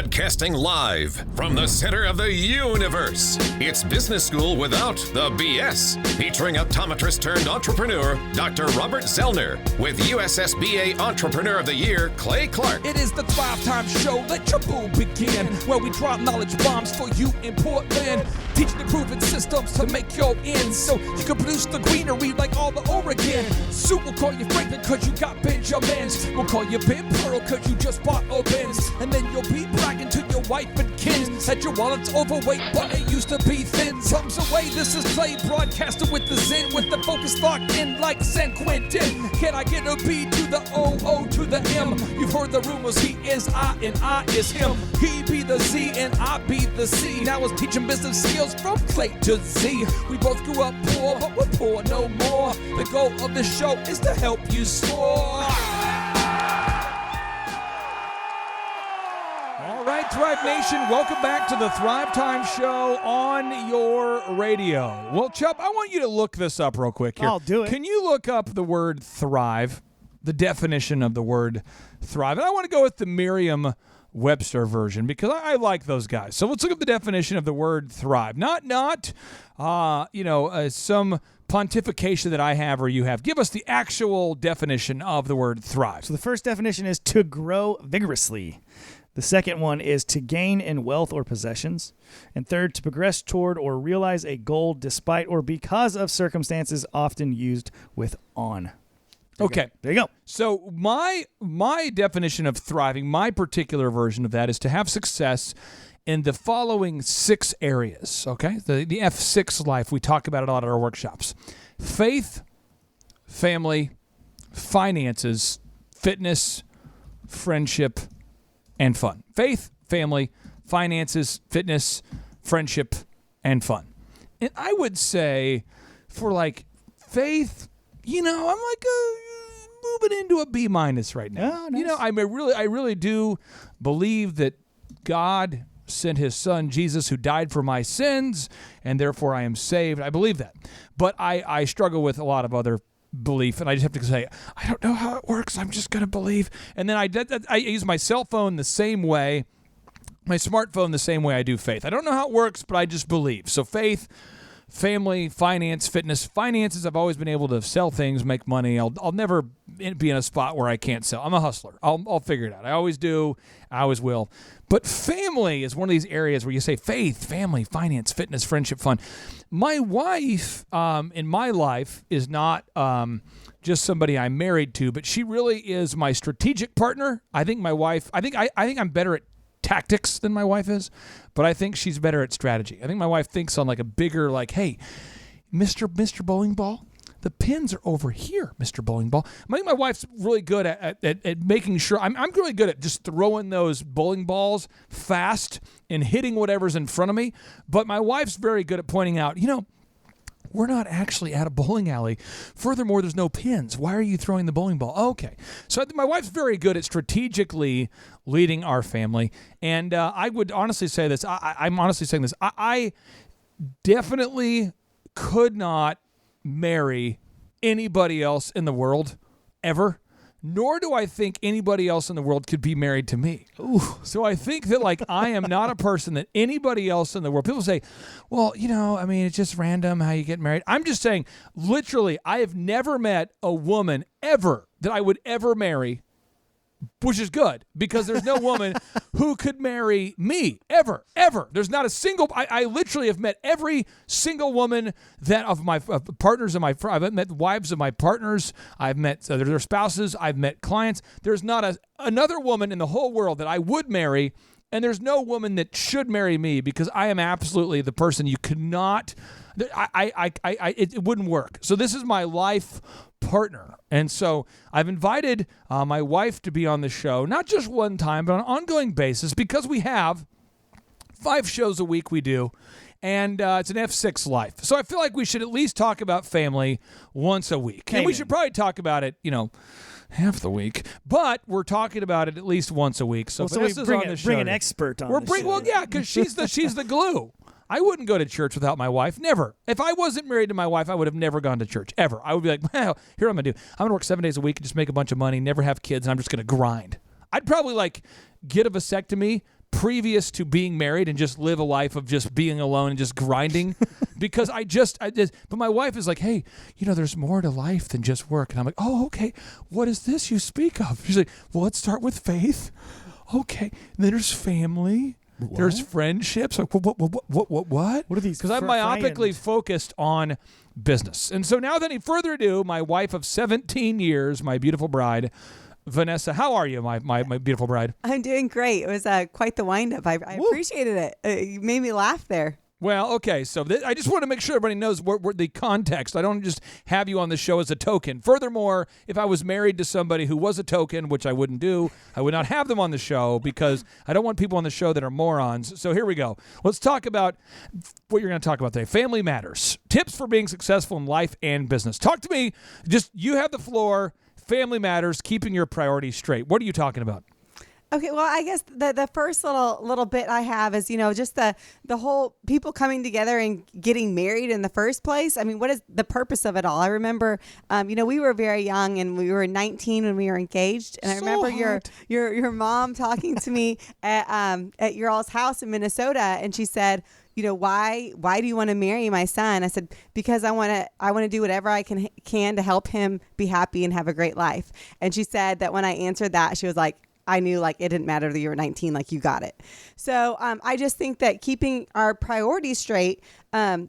Broadcasting live from the center of the universe. It's Business School Without the BS. Featuring optometrist turned entrepreneur, Dr. Robert Zellner, with USSBA Entrepreneur of the Year, Clay Clark. It is the Thrivetime Show. Let your boo begin. Where we drop knowledge bombs for you in Portland. Teaching the proven systems to make your ends. So you can produce the greenery like all the Oregon. Sue will call you Franklin cause you got Benjamins. We'll call you Ben Pearl cause you just bought a Benz. And then you'll be bragging to your wife and kids that your wallet's overweight but it used to be thin. Thumbs away, this is Clay broadcaster with the Zen, with the focus locked in like San Quentin. Can I get a B to the O to the M? You've heard the rumors, he is I and I is him. He be the Z and I be the C. Now it's teaching business skills from Clay to Z. We both grew up poor, but we're poor no more. The goal of this show is to help you soar. All right, Thrive Nation, welcome back to the Thrivetime Show on your radio. Well, Chubb, I want you to look this up real quick here. I'll do it. Can you look up the word thrive, the definition of the word thrive? And I want to go with the Merriam-Webster version because I like those guys. So let's look up the definition of the word thrive. Not some pontification that I have or you have. Give us the actual definition of the word thrive. So the first definition is to grow vigorously. The second one is to gain in wealth or possessions. And third, to progress toward or realize a goal despite or because of circumstances, often used with on. Okay. There you go. So my definition of thriving, my particular version of that is to have success in the following 6 areas, okay? The F6 life, we talk about it a lot at our workshops. Faith, family, finances, fitness, friendship, and fun. Faith, family, finances, fitness, friendship, and fun. And I would say for like faith, I'm like moving into a B- right now. Oh, nice. I really do believe that God sent his son Jesus who died for my sins and therefore I am saved. I believe that. But I struggle with a lot of other belief, and I just have to say, I don't know how it works. I'm just going to believe. And then I use my cell phone the same way, my smartphone the same way I do faith. I don't know how it works, but I just believe. So faith, family, finance, fitness. Finances, I've always been able to sell things, make money. I'll never be in a spot where I can't sell. I'm a hustler. I'll figure it out. I always do. I always will. But family is one of these areas where you say faith, family, finance, fitness, friendship, fun. My wife in my life is not just somebody I'm married to, but she really is my strategic partner. I think my wife, I think I'm better at tactics than my wife is, but I think she's better at strategy. I think my wife thinks on like a bigger, like, hey, Mr. Bowling Ball, the pins are over here, Mr. Bowling Ball. I think my wife's really good at making sure. I'm really good at just throwing those bowling balls fast and hitting whatever's in front of me. But my wife's very good at pointing out, we're not actually at a bowling alley. Furthermore, there's no pins. Why are you throwing the bowling ball? Okay. So I think my wife's very good at strategically leading our family. And I would honestly say this. I'm honestly saying this. I definitely could not marry anybody else in the world ever, nor do I think anybody else in the world could be married to me. Ooh. So I think that I am not a person that anybody else in the world, people say, well, it's just random how you get married. I'm just saying, literally, I have never met a woman ever that I would ever marry, which is good because there's no woman who could marry me ever. There's not a single. I literally have met every single woman that of my partners of my. I've met wives of my partners. I've met their spouses. I've met clients. There's not another woman in the whole world that I would marry, and there's no woman that should marry me because I am absolutely the person you could not. It wouldn't work. So this is my life partner. And so I've invited my wife to be on the show, not just one time, but on an ongoing basis because we have 5 shows a week we do, and it's an F6 life. So I feel like we should at least talk about family once a week. And we should probably talk about it, half the week, but we're talking about it at least once a week. So Vanessa's we on the show. Bring an expert on the show. Well, yeah, because she's the glue. I wouldn't go to church without my wife. Never. If I wasn't married to my wife, I would have never gone to church, ever. I would be like, well, here what I'm going to do. I'm going to work 7 days a week and just make a bunch of money, never have kids, and I'm just going to grind. I'd probably get a vasectomy, previous to being married and just live a life of just being alone and just grinding because but my wife is like, hey, there's more to life than just work. And I'm like, oh, okay. What is this you speak of? She's like, well, let's start with faith. Okay. And then there's family. What? There's friendships. Like, what? What are these? Because I'm myopically focused on business. And so now, without any further ado, my wife of 17 years, my beautiful bride, Vanessa, how are you, my beautiful bride? I'm doing great. It was quite the wind-up. I appreciated it. You made me laugh there. Well, okay, so I just want to make sure everybody knows what the context. I don't just have you on the show as a token. Furthermore, if I was married to somebody who was a token, which I wouldn't do, I would not have them on the show because I don't want people on the show that are morons. So here we go. Let's talk about what you're going to talk about today. Family matters. Tips for being successful in life and business. Talk to me. Just you have the floor. Family matters, keeping your priorities straight. What are you talking about? Okay, well, I guess the first little bit I have is, just the whole people coming together and getting married in the first place. I mean, what is the purpose of it all? I remember, we were very young and we were 19 when we were engaged. And I remember your mom talking to me at your all's house in Minnesota, and she said, why do you want to marry my son? I said, because I want to do whatever I can to help him be happy and have a great life. And she said that when I answered that, she was like, I knew it didn't matter that you were 19, you got it. So I just think that keeping our priorities straight, in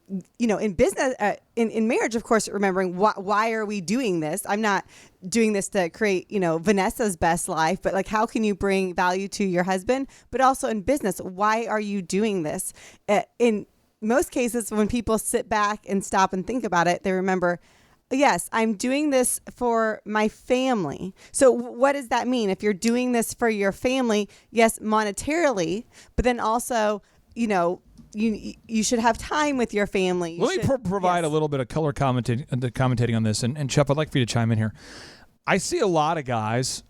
business, in marriage, of course, remembering why are we doing this? I'm not doing this to create, Vanessa's best life, but how can you bring value to your husband? But also in business, why are you doing this? In most cases, when people sit back and stop and think about it, they remember, yes, I'm doing this for my family. So what does that mean? If you're doing this for your family, yes, monetarily, but then also, you should have time with your family. Let me provide a little bit of color commentating on this. And Chuck, I'd like for you to chime in here. I see a lot of guys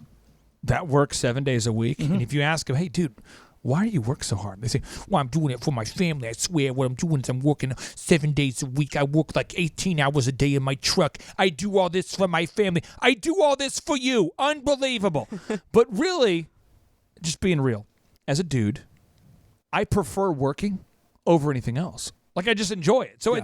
that work 7 days a week. Mm-hmm. And if you ask them, hey, dude, why do you work so hard? They say, well, I'm doing it for my family. I swear what I'm doing is I'm working 7 days a week. I work 18 hours a day in my truck. I do all this for my family. I do all this for you. Unbelievable. But really, just being real, as a dude, I prefer working over anything else. I just enjoy it. So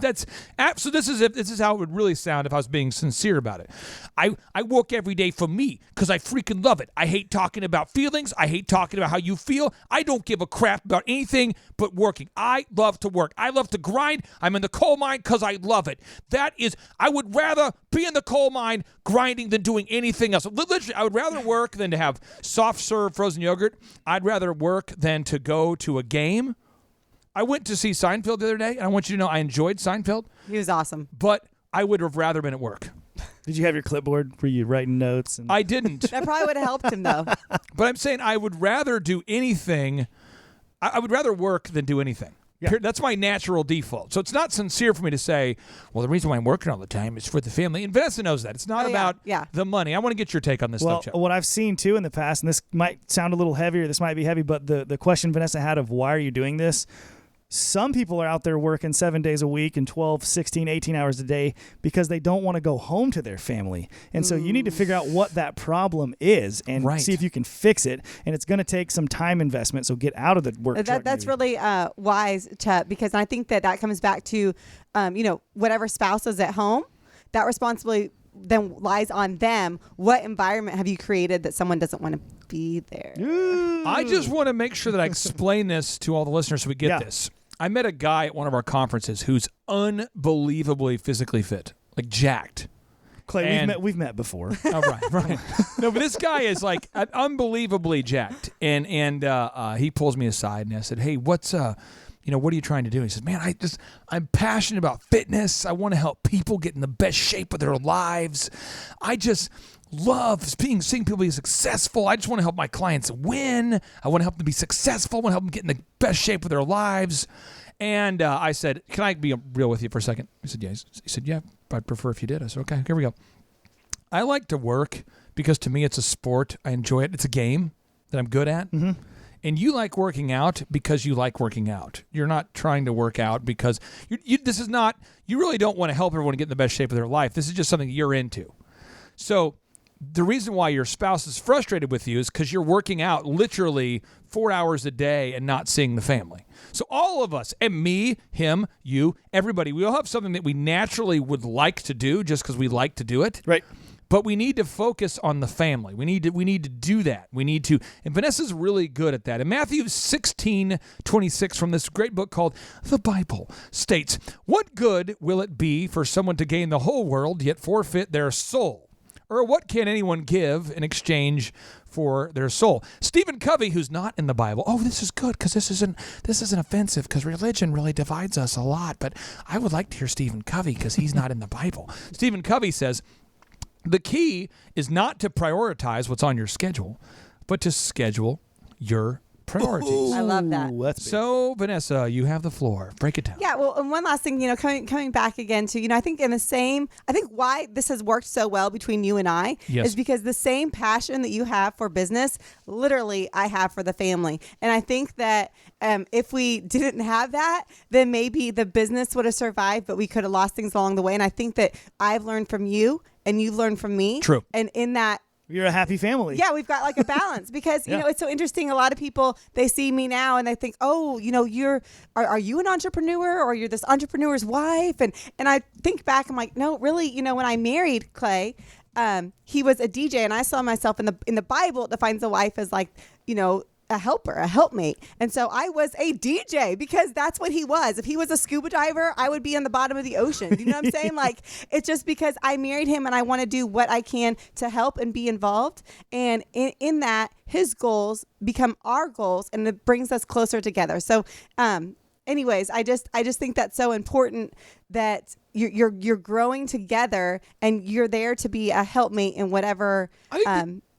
so this is how it would really sound if I was being sincere about it. I work every day for me because I freaking love it. I hate talking about feelings. I hate talking about how you feel. I don't give a crap about anything but working. I love to work. I love to grind. I'm in the coal mine because I love it. I would rather be in the coal mine grinding than doing anything else. Literally, I would rather work than to have soft serve frozen yogurt. I'd rather work than to go to a game. I went to see Seinfeld the other day, and I want you to know I enjoyed Seinfeld. He was awesome. But I would have rather been at work. Did you have your clipboard? Were you writing notes? I didn't. That probably would have helped him, though. But I'm saying I would rather do anything. I would rather work than do anything. Yeah. That's my natural default. So it's not sincere for me to say, well, the reason why I'm working all the time is for the family. And Vanessa knows that. It's not about the money. I want to get your take on this stuff, Chuck. What I've seen, too, in the past, and this might sound a little heavier, this might be heavy, but the question Vanessa had of why are you doing this? Some people are out there working 7 days a week and 12, 16, 18 hours a day because they don't want to go home to their family. And so you need to figure out what that problem is and see if you can fix it. And it's going to take some time investment, so get out of the work. That's really wise, Chet, because I think that comes back to, whatever spouse is at home, that responsibility then lies on them. What environment have you created that someone doesn't want to be there? I just want to make sure that I explain this to all the listeners so we get this. I met a guy at one of our conferences who's unbelievably physically fit, jacked. Clay, we've met before. Oh, right. No, but this guy is unbelievably jacked, and he pulls me aside and I said, "Hey, what are you trying to do?" He says, "Man, I'm passionate about fitness. I want to help people get in the best shape of their lives. I just love seeing people be successful. I just want to help my clients win. I want to help them be successful. I want to help them get in the best shape of their lives." And I said, "Can I be real with you for a second?" He said, "Yes." He said, "Yeah, I'd prefer if you did." I said, "Okay, here we go. I like to work because to me it's a sport. I enjoy it. It's a game that I'm good at." Mm-hmm. And you like working out because you like working out. You're not trying to work out because this is not, you really don't want to help everyone get in the best shape of their life. This is just something you're into. So the reason why your spouse is frustrated with you is because you're working out literally 4 hours a day and not seeing the family. So all of us, and me, him, you, everybody, we all have something that we naturally would like to do just because we like to do it. Right. But we need to focus on the family. We need to do that. We need to, and Vanessa's really good at that. In Matthew 16:26, from this great book called The Bible, states, "What good will it be for someone to gain the whole world yet forfeit their soul? Or what can anyone give in exchange for their soul?" Stephen Covey, who's not in the Bible, this is good because this isn't offensive because religion really divides us a lot. But I would like to hear Stephen Covey because he's not in the Bible. Stephen Covey says, "The key is not to prioritize what's on your schedule, but to schedule your priorities." I love that. Ooh, that's big. So, Vanessa, you have the floor. Break it down. Yeah, well, and one last thing, coming back again to, I think why this has worked so well between you and I Yes. is because the same passion that you have for business, literally, I have for the family. And I think that if we didn't have that, then maybe the business would have survived, but we could have lost things along the way. And I think that I've learned from you and you've learned from me. True. And in that, You're a happy family. yeah, we've got like a balance because, Yeah. it's so interesting. A lot of people, they see me now and they think, oh, are you an entrepreneur or you're this entrepreneur's wife? And I think back, I'm like, no, really, when I married Clay, he was a DJ and I saw myself in the Bible, it defines a wife as like, a helper, a helpmate. And so I was a DJ because that's what he was. If he was a scuba diver, I would be on the bottom of the ocean. You know what I'm saying? Like, it's just because I married him and I want to do what I can to help and be involved. And in that, his goals become our goals and it brings us closer together. So, anyways, I just think that's so important that you're growing together and you're there to be a helpmate in whatever.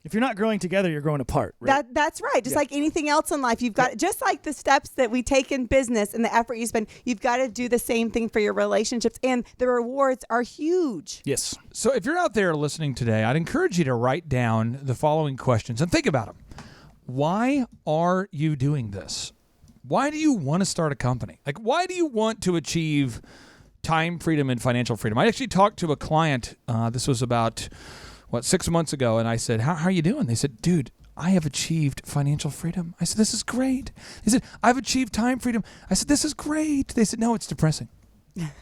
If you're not growing together, you're growing apart. Right? That's right. Just like anything else in life, you've got just like the steps that we take in business and the effort you spend, you've got to do the same thing for your relationships, and the rewards are huge. Yes. So if you're out there listening today, I'd encourage you to write down the following questions and think about them. Why are you doing this? Why do you want to start a company? Like, why do you want to achieve time freedom and financial freedom? I actually talked to a client. This was about 6 months ago, and I said, how are you doing? They said, dude, I have achieved financial freedom. I said, this is great. They said, I've achieved time freedom. I said, this is great. They said, no, it's depressing.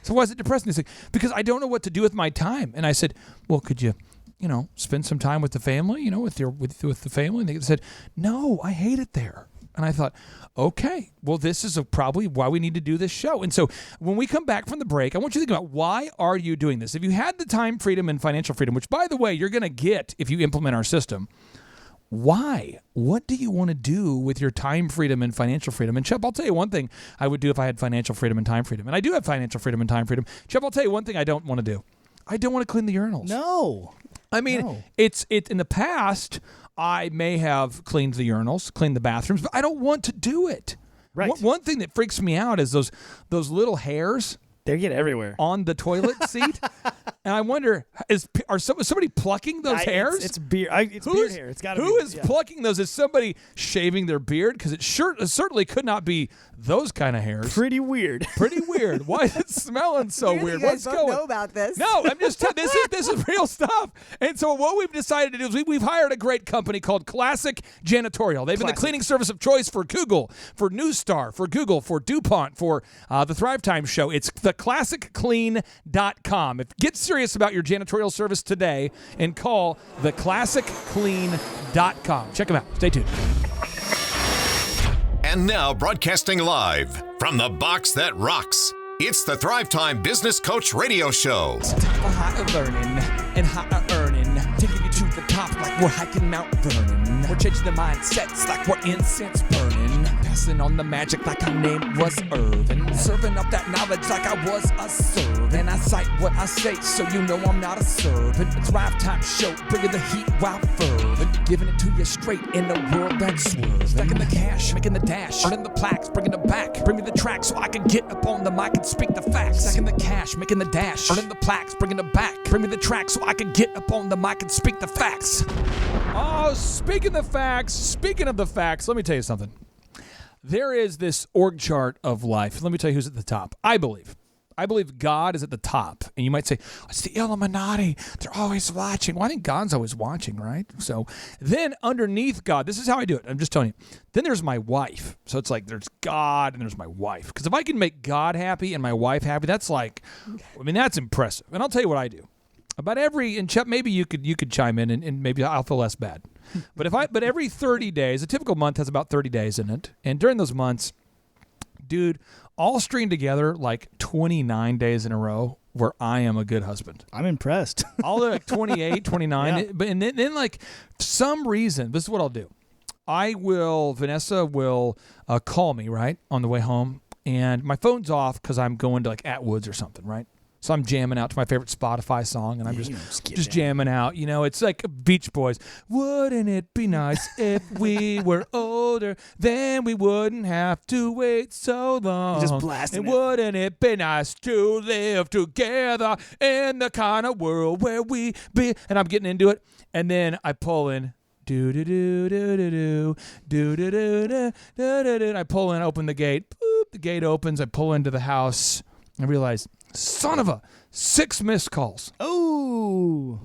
So why is it depressing? They said, because I don't know what to do with my time. And I said, well, could you, spend some time with the family, with the family? And they said, no, I hate it there. And I thought, okay, well, this is probably why we need to do this show. And so when we come back from the break, I want you to think about, why are you doing this? If you had the time freedom and financial freedom, which, by the way, you're going to get if you implement our system, why? What do you want to do with your time freedom and financial freedom? And Chubb, I'll tell you one thing I would do if I had financial freedom and time freedom. And I do have financial freedom and time freedom. Chubb, I'll tell you one thing I don't want to do. I don't want to clean the urinals. No. I mean, it's in the past, I may have cleaned the urinals, cleaned the bathrooms, but I don't want to do it. Right. One thing that freaks me out is those little hairs They get everywhere. on the toilet seat. And I wonder, is somebody plucking those hairs? It's beard. It's beard hair. It's got to be. Who is plucking those? Is somebody shaving their beard? Because it certainly could not be those kind of hairs. Pretty weird. Pretty weird. Why is it smelling so Clearly weird? you What's guys don't going know about this. No, I'm just telling this is real stuff. And so what we've decided to do is we've hired a great company called Classic Janitorial. They've been the cleaning service of choice for Google, for News Star, for Google, for DuPont, for the Thrivetime Show. It's theclassicclean.com. Get serious about your janitorial service today and call theclassicclean.com. Check them out. Stay tuned. And now, broadcasting live from the box that rocks, it's the Thrivetime Business Coach Radio Show. Time for higher learning and higher earning, taking you to the top like we're hiking Mount Vernon. We're changing the mindsets like we're incense burning, passing on the magic like our name was Irvin, serving up that knowledge like I was a servant. And I cite what I say so you know I'm not a servant. It's Thrivetime Show, bringing the heat while fervent, giving it to you straight in a world that's swerving. Stacking the cash, making the dash, earning the plaques, bringing it back. Bring me the track so I can get up on the mic and speak the facts. Stacking the cash, making the dash, earning the plaques, bringing it back. Bring me the track so I can get up on the mic and speak the facts. Oh, speaking of the facts, let me tell you something. There is this org chart of life. Let me tell you who's at the top. I believe I believe God is at the top. And you might say, it's the Illuminati. They're always watching. Well, I think God's always watching, right? So then underneath God, this is how I do it. I'm just telling you. Then there's my wife. So it's like there's God and there's my wife. Because if I can make God happy and my wife happy, that's like, I mean, that's impressive. And I'll tell you what I do. About every, and Chuck, maybe you could chime in and maybe I'll feel less bad. But every 30 days, a typical month has about 30 days in it. And during those months, dude, all string together like 29 days in a row where I am a good husband. I'm impressed. All the like 28, 29. Yeah. But and then like some reason, this is what I'll do. Vanessa will call me, right, on the way home. And my phone's off because I'm going to like Atwoods or something, right? So I'm jamming out to my favorite Spotify song, and I'm just jamming out. You know, it's like Beach Boys. Wouldn't it be nice if we were older? Then we wouldn't have to wait so long. Just blasting and it. Wouldn't it be nice to live together in the kind of world where we be? And I'm getting into it, and then I pull in. Do do do do do do do do do do do do. I pull in, open the gate. Boop, the gate opens. I pull into the house. I realize, son of a 6 missed calls. Oh.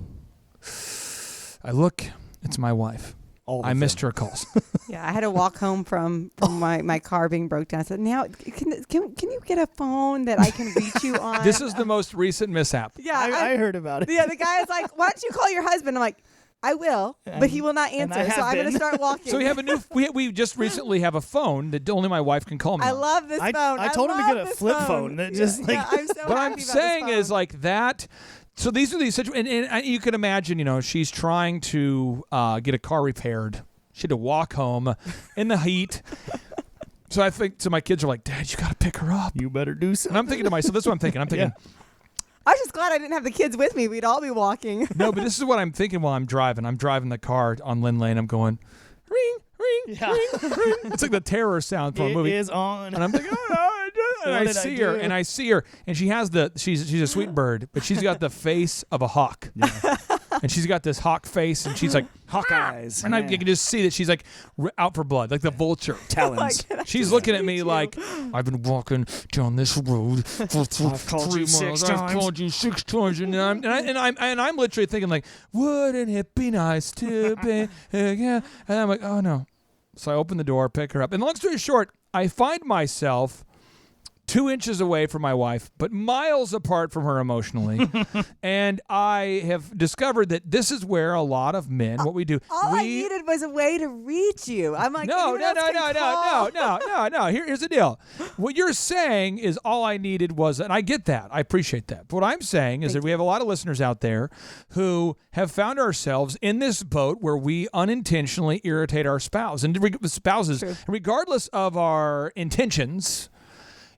I look, it's my wife. I missed her calls. Yeah, I had to walk home from my car being broke down. I said, now, can you get a phone that I can reach you on? This is the most recent mishap. Yeah, I heard about it. Yeah, the guy is like, why don't you call your husband? I'm like, I will, but he will not answer. So I'm going to start walking. So we have a new. We just recently have a phone that only my wife can call me. I on. love this phone. I told him to get a flip phone. That just like. Yeah, I'm so What happy I'm about saying this is phone. like that. So these are these situations, and you can imagine, you know, she's trying to get a car repaired. She had to walk home in the heat. So I think, so my kids are like, Dad, you got to pick her up. You better do something. And I'm thinking to myself, this is what I'm thinking. I'm thinking, I was just glad I didn't have the kids with me. We'd all be walking. no, but this is what I'm thinking while I'm driving. I'm driving the car on Lynn Lane. I'm going, ring, ring, Yeah. ring, ring. It's like the terror sound from a movie. It is on. And I'm thinking, oh, no. And What I did I see her, do? and I see her, and she has she's a sweet bird, but she's got the face of a hawk. Yeah. And she's got this hawk face, and she's like, Hawk eyes. and I can just see that she's like out for blood, like the vulture. Talons. She's looking at me like, I've been walking down this road for I've called 3 you 6 miles. I've times. called you 6 times, and I'm literally thinking like, wouldn't it be nice to be? Yeah. And I'm like, oh no. So I open the door, pick her up, and long story short, I find myself 2 inches away from my wife, but miles apart from her emotionally. And I have discovered that this is where a lot of men, what we do. All I needed was a way to reach you. I'm like, No. Here's the deal. What you're saying is all I needed was, and I get that. I appreciate that. But what I'm saying is that we have a lot of listeners out there who have found ourselves in this boat where we unintentionally irritate our spouse and spouses, True. regardless of our intentions.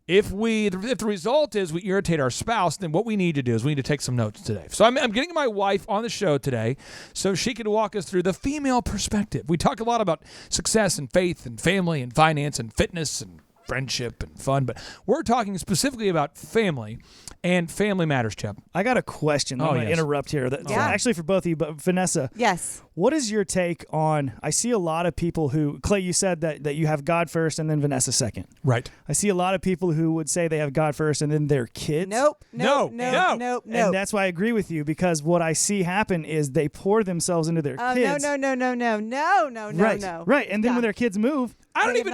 If the result is we irritate our spouse, then what we need to do is we need to take some notes today. So I'm getting my wife on the show today so she can walk us through the female perspective. We talk a lot about success and faith and family and finance and fitness and friendship and fun, but we're talking specifically about family and family matters, Chip. I got a question. I'm going to interrupt here. Actually, for both of you, but Vanessa. Yes. What is your take on, I see a lot of people who, Clay, you said that you have God first and then Vanessa second. Right. I see a lot of people who would say they have God first and then their kids. Nope. No. And that's why I agree with you, because what I see happen is they pour themselves into their kids. No. Right. And then when their kids move, I don't even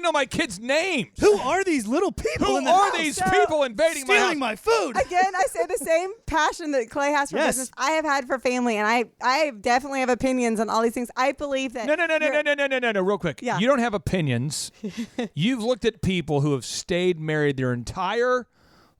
know my kids' names. who are these little people Who in the are house? these people invading stealing my my food? Again, I say the same passion that Clay has for Yes. business I have had for family, and I definitely have opinions on all these things. I believe that. No, real quick. Yeah. You don't have opinions. You've looked at people who have stayed married their entire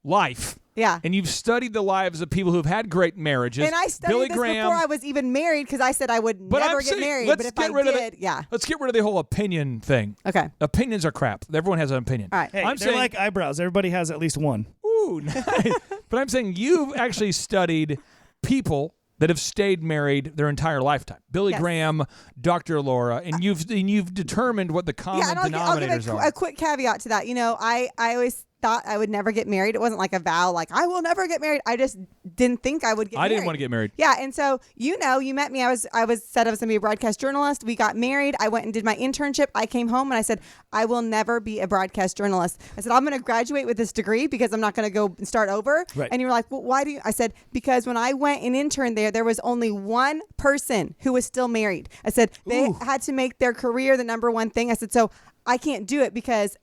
life. Yeah. And you've studied the lives of people who've had great marriages. And I studied Billy this Graham, before I was even married because I said I would But never I'm get saying, married. let's But if get I rid of did, it. yeah. Let's get rid of the whole opinion thing. Okay. Opinions are crap. Everyone has an opinion. All right. Hey, I'm they're saying, like eyebrows. Everybody has at least one. ooh, nice. But I'm saying you've actually studied people that have stayed married their entire lifetime. Billy Yes. Graham, Dr. Laura, and you've determined what the common Yeah, and I'll give denominators are. a quick caveat to that. You know, I always thought I would never get married. It wasn't like a vow, like I will never get married. I just didn't think I would get married. I didn't want to get married. Yeah, and so you met me. I was said I was going to be a broadcast journalist. We got married. I went and did my internship. I came home and I said, I will never be a broadcast journalist. I said, I'm going to graduate with this degree because I'm not going to go and start over. Right. And you were like, well, why do you? I said, because when I went and interned there was only one person who was still married. I said, they had to make their career the number one thing. I said, so I can't do it because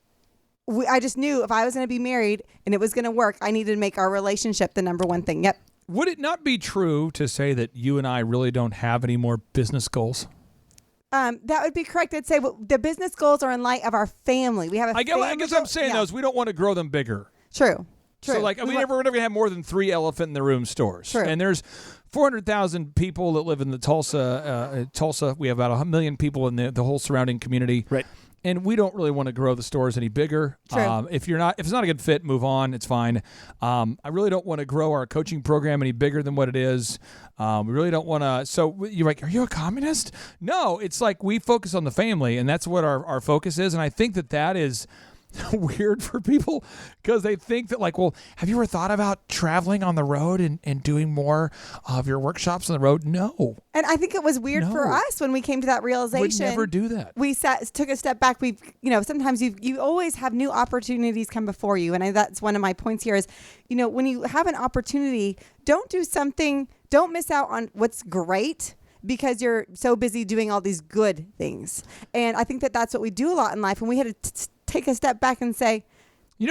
I just knew if I was going to be married and it was going to work, I needed to make our relationship the number one thing. Yep. Would it not be true to say that you and I really don't have any more business goals? That would be correct. I'd say the business goals are in light of our family. We have a family. I guess I'm saying those. We don't want to grow them bigger. True. So we're never going to have more than 3 elephant in the room stores. True. And there's 400,000 people that live in the Tulsa. We have about 1 million people in the whole surrounding community. Right. And we don't really want to grow the stores any bigger. True. If it's not a good fit, move on. It's fine. I really don't want to grow our coaching program any bigger than what it is. We really don't want to. So you're like, are you a communist? No, it's like we focus on the family, and that's what our focus is. And I think that is weird for people because they think that like, well, have you ever thought about traveling on the road and doing more of your workshops on the road? No. And I think it was weird for us when we came to that realization. Would never do that. We took a step back. Sometimes you always have new opportunities come before you. And that's one of my points here is, when you have an opportunity, don't miss out on what's great because you're so busy doing all these good things. And I think that's what we do a lot in life. And we had to take a step back and say,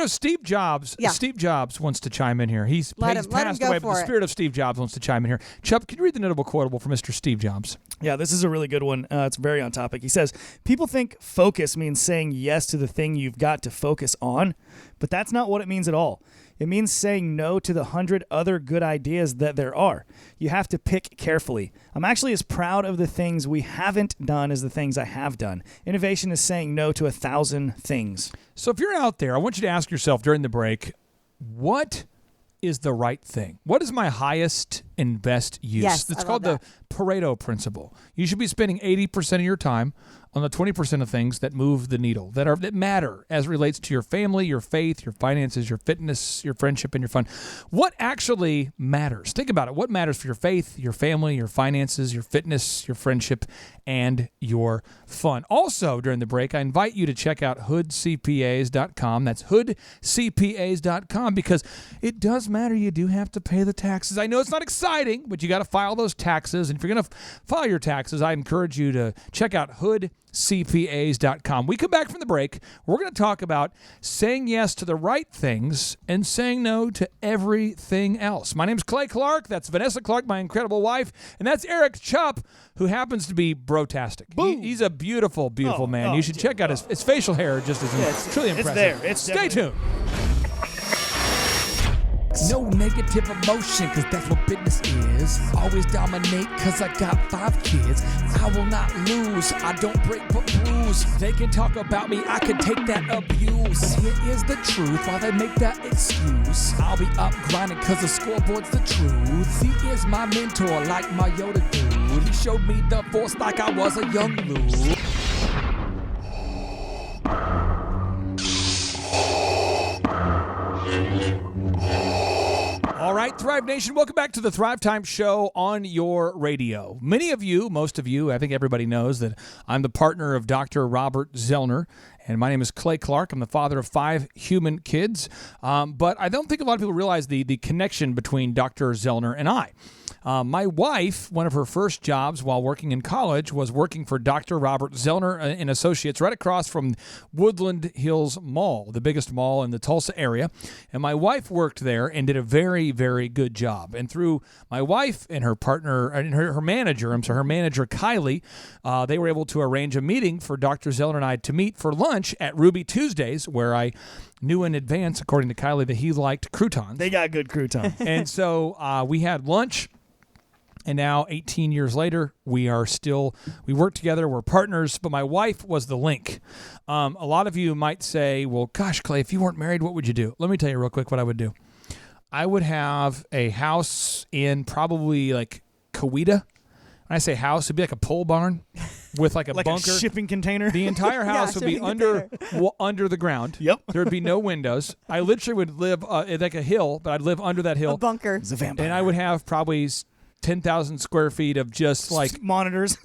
Steve Jobs. Yeah. Steve Jobs wants to chime in here. He's passed go away, but for the it. spirit of Steve Jobs wants to chime in here. Chubb, can you read the notable quotable for Mr. Steve Jobs? Yeah, this is a really good one. It's very on topic. He says, people think focus means saying yes to the thing you've got to focus on, but that's not what it means at all. It means saying no to the 100 other good ideas that there are. You have to pick carefully. I'm actually as proud of the things we haven't done as the things I have done. Innovation is saying no to 1,000 things. So if you're out there, I want you to ask yourself during the break, what is the right thing? What is my highest and best use? Yes, it's I called love the Pareto principle. You should be spending 80% of your time on the 20% of things that move the needle, that matter as relates to your family, your faith, your finances, your fitness, your friendship, and your fun. What actually matters? Think about it. What matters for your faith, your family, your finances, your fitness, your friendship, and your fun? Also, during the break, I invite you to check out hoodcpas.com. That's hoodcpas.com because it does matter. You do have to pay the taxes. I know it's not exciting, but you got to file those taxes. And if you're going to file your taxes, I encourage you to check out hoodcpas.com. We come back from the break. We're going to talk about saying yes to the right things and saying no to everything else. My name's Clay Clark. That's Vanessa Clark, my incredible wife. And that's Eric Chupp, who happens to be brotastic. He's a beautiful, beautiful man. You should check out his facial hair. Just as truly impressive. It's there. Stay tuned. No negative emotion, cause that's what business is. Always dominate, cause I got 5 kids. I will not lose, I don't break but bruise. They can talk about me, I can take that abuse. Here is the truth, while they make that excuse. I'll be up grinding, cause the scoreboard's the truth. He is my mentor, like my Yoda dude. He showed me the force like I was a young Luke. All right, Thrive Nation, welcome back to the Thrivetime Show on your radio. Many of you, most of you, I think everybody knows that I'm the partner of Dr. Robert Zellner, and my name is Clay Clark. I'm the father of 5 human kids, but I don't think a lot of people realize the connection between Dr. Zellner and I. My wife, one of her first jobs while working in college was working for Dr. Robert Zellner and Associates right across from Woodland Hills Mall, the biggest mall in the Tulsa area. And my wife worked there and did a very, very good job. And through my wife and her partner, and her manager, Kylie, they were able to arrange a meeting for Dr. Zellner and I to meet for lunch at Ruby Tuesdays, where I knew in advance, according to Kylie, that he liked croutons. They got good croutons. And so we had lunch. And now, 18 years later, we work together, we're partners, but my wife was the link. A lot of you might say, well, gosh, Clay, if you weren't married, what would you do? Let me tell you real quick what I would do. I would have a house in probably like Coweta. I say house, it'd be like a pole barn with like a like bunker. a shipping container. The entire house would be shipping under the ground. Yep. There'd be no windows. I literally would live like a hill, but I'd live under that hill. A bunker. It's a vampire. And I would have probably 10,000 square feet of just like monitors.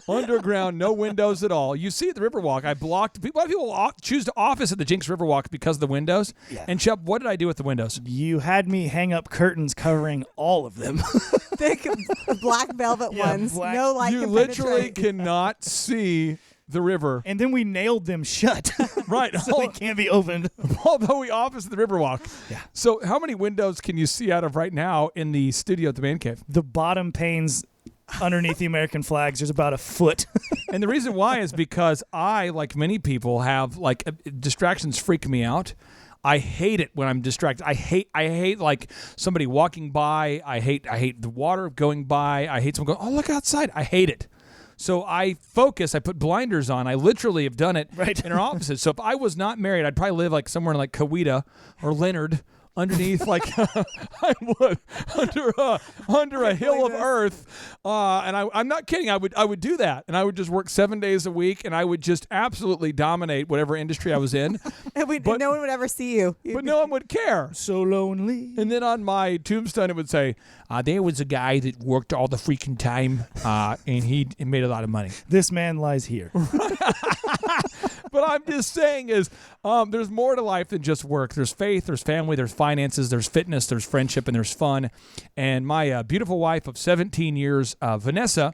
underground, no windows at all. You see at the Riverwalk, I blocked. A lot of people choose to office at the Jinx Riverwalk because of the windows. Yeah. And Chubb, what did I do with the windows? You had me hang up curtains covering all of them. Thick black velvet ones. black. No light You can literally penetrate. cannot see the river. And then we nailed them shut. Right. So they can't be opened. Although we office at the Riverwalk. Yeah. So how many windows can you see out of right now in the studio at the Man Cave? The bottom panes underneath the American flags, there's about a foot. And the reason why is because I, like many people, have like distractions freak me out. I hate it when I'm distracted. I hate like somebody walking by. I hate the water going by. I hate someone going, "Oh, look outside." I hate it. So I focus. I put blinders on. I literally have done it in our offices. So if I was not married, I'd probably live like somewhere in like Coweta or Leonard, underneath like I would under a hill of earth, and I'm not kidding. I would do that, and I would just work 7 days a week, and I would just absolutely dominate whatever industry I was in. And no one would ever see you. But no one would care. So lonely. And then on my tombstone, it would say, there was a guy that worked all the freaking time, and he made a lot of money. This man lies here. But I'm just saying there's more to life than just work. There's faith, there's family, there's finances, there's fitness, there's friendship, and there's fun. And my beautiful wife of 17 years, Vanessa,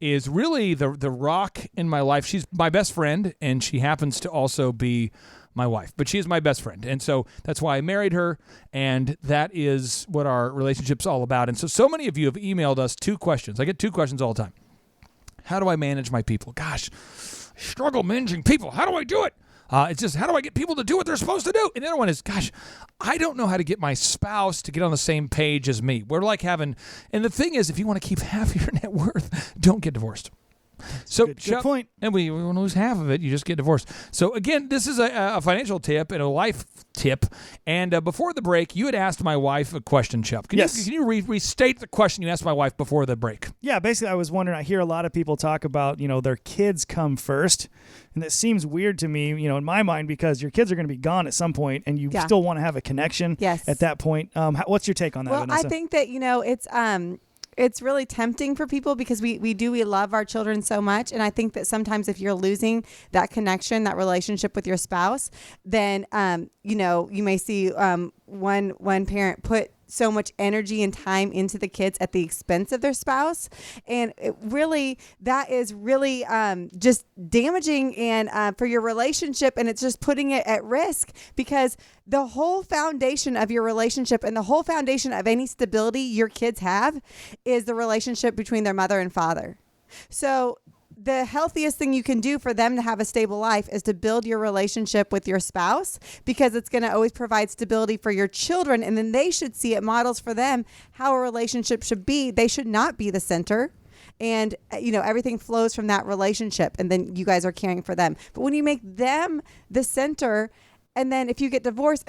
is really the rock in my life. She's my best friend, and she happens to also be my wife. But she is my best friend. And so that's why I married her, and that is what our relationship's all about. And so many of you have emailed us 2 questions. I get 2 questions all the time. How do I manage my people? Gosh, I struggle managing people. How do I do it? It's just, how do I get people to do what they're supposed to do? And the other one is, gosh, I don't know how to get my spouse to get on the same page as me. We're like having, and the thing is, if you want to keep half your net worth, don't get divorced. So Good point. And we want to lose half of it, you just get divorced. So again, this is a financial tip and a life tip. And before the break, you had asked my wife a question, Chubb. Can you restate the question you asked my wife before the break? Yeah, basically, I was wondering. I hear a lot of people talk about, their kids come first, and that seems weird to me, in my mind, because your kids are going to be gone at some point, and you still want to have a connection. Yes. At that point. What's your take on that, Vanessa? I think that it's really tempting for people because we love our children so much. And I think that sometimes if you're losing that connection, that relationship with your spouse, then, you may see one parent put so much energy and time into the kids at the expense of their spouse. And that is really just damaging and for your relationship. And it's just putting it at risk because the whole foundation of your relationship and the whole foundation of any stability your kids have is the relationship between their mother and father. So the healthiest thing you can do for them to have a stable life is to build your relationship with your spouse because it's going to always provide stability for your children. And then they should see it models for them how a relationship should be. They should not be the center. And, everything flows from that relationship. And then you guys are caring for them. But when you make them the center, and then if you get divorced,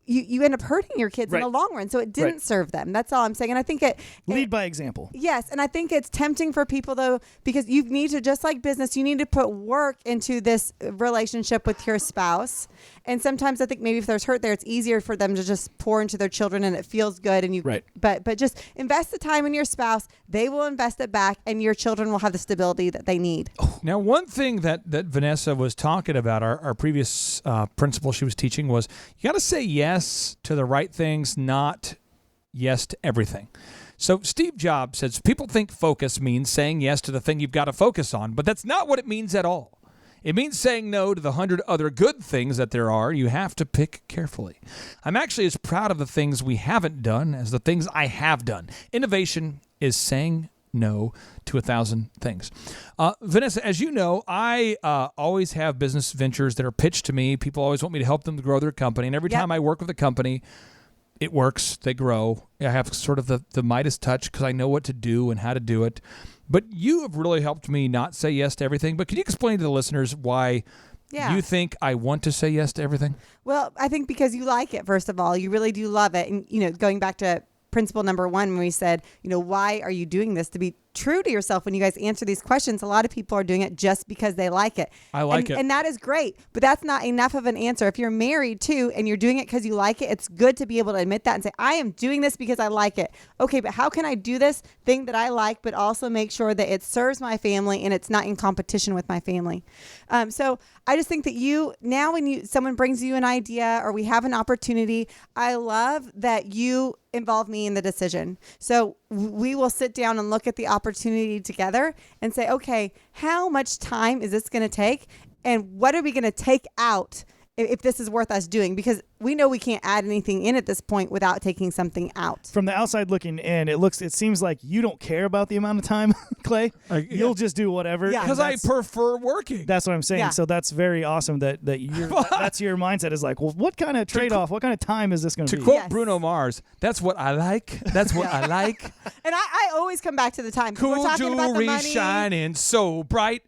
you end up hurting your kids in the long run. So it didn't serve them. That's all I'm saying. And I think lead by example. Yes. And I think it's tempting for people though, because you need to, just like business, you need to put work into this relationship with your spouse. And sometimes I think maybe if there's hurt there, it's easier for them to just pour into their children and it feels good. And but just invest the time in your spouse. They will invest it back and your children will have the stability that they need. Now, one thing that Vanessa was talking about, our previous principle she was teaching was you got to say yes to the right things, not yes to everything. So Steve Jobs says people think focus means saying yes to the thing you've got to focus on, but that's not what it means at all. It means saying no to the 100 other good things that there are. You have to pick carefully. I'm actually as proud of the things we haven't done as the things I have done. Innovation is saying no to 1,000 things. Vanessa, as you know, I always have business ventures that are pitched to me. People always want me to help them grow their company. And every time I work with a company, it works. They grow. I have sort of the Midas touch because I know what to do and how to do it. But you have really helped me not say yes to everything. But can you explain to the listeners why you think I want to say yes to everything? Well, I think because you like it, first of all. You really do love it. And, going back to principle number 1, when we said, why are you doing this? To be true to yourself when you guys answer these questions. A lot of people are doing it just because they like it. I like it. And that is great, but that's not enough of an answer. If you're married too and you're doing it because you like it, it's good to be able to admit that and say, I am doing this because I like it. Okay, but how can I do this thing that I like, but also make sure that it serves my family and it's not in competition with my family? So I just think that when someone brings you an idea or we have an opportunity, I love that you involve me in the decision. So we will sit down and look at the opportunity together and say, okay, how much time is this going to take? And what are we going to take out if this is worth us doing? Because we know we can't add anything in at this point without taking something out. From the outside looking in, it seems like you don't care about the amount of time, Clay. You'll just do whatever. Yeah. Because I prefer working. That's what I'm saying. Yeah. So that's very awesome that that's your mindset is like, well, what kind of trade-off, what kind of time is this going to be? To quote Yes. Bruno Mars, that's what I like. That's what I like. And I always come back to the time. We're Cool talking about the jewelry money. shining so bright.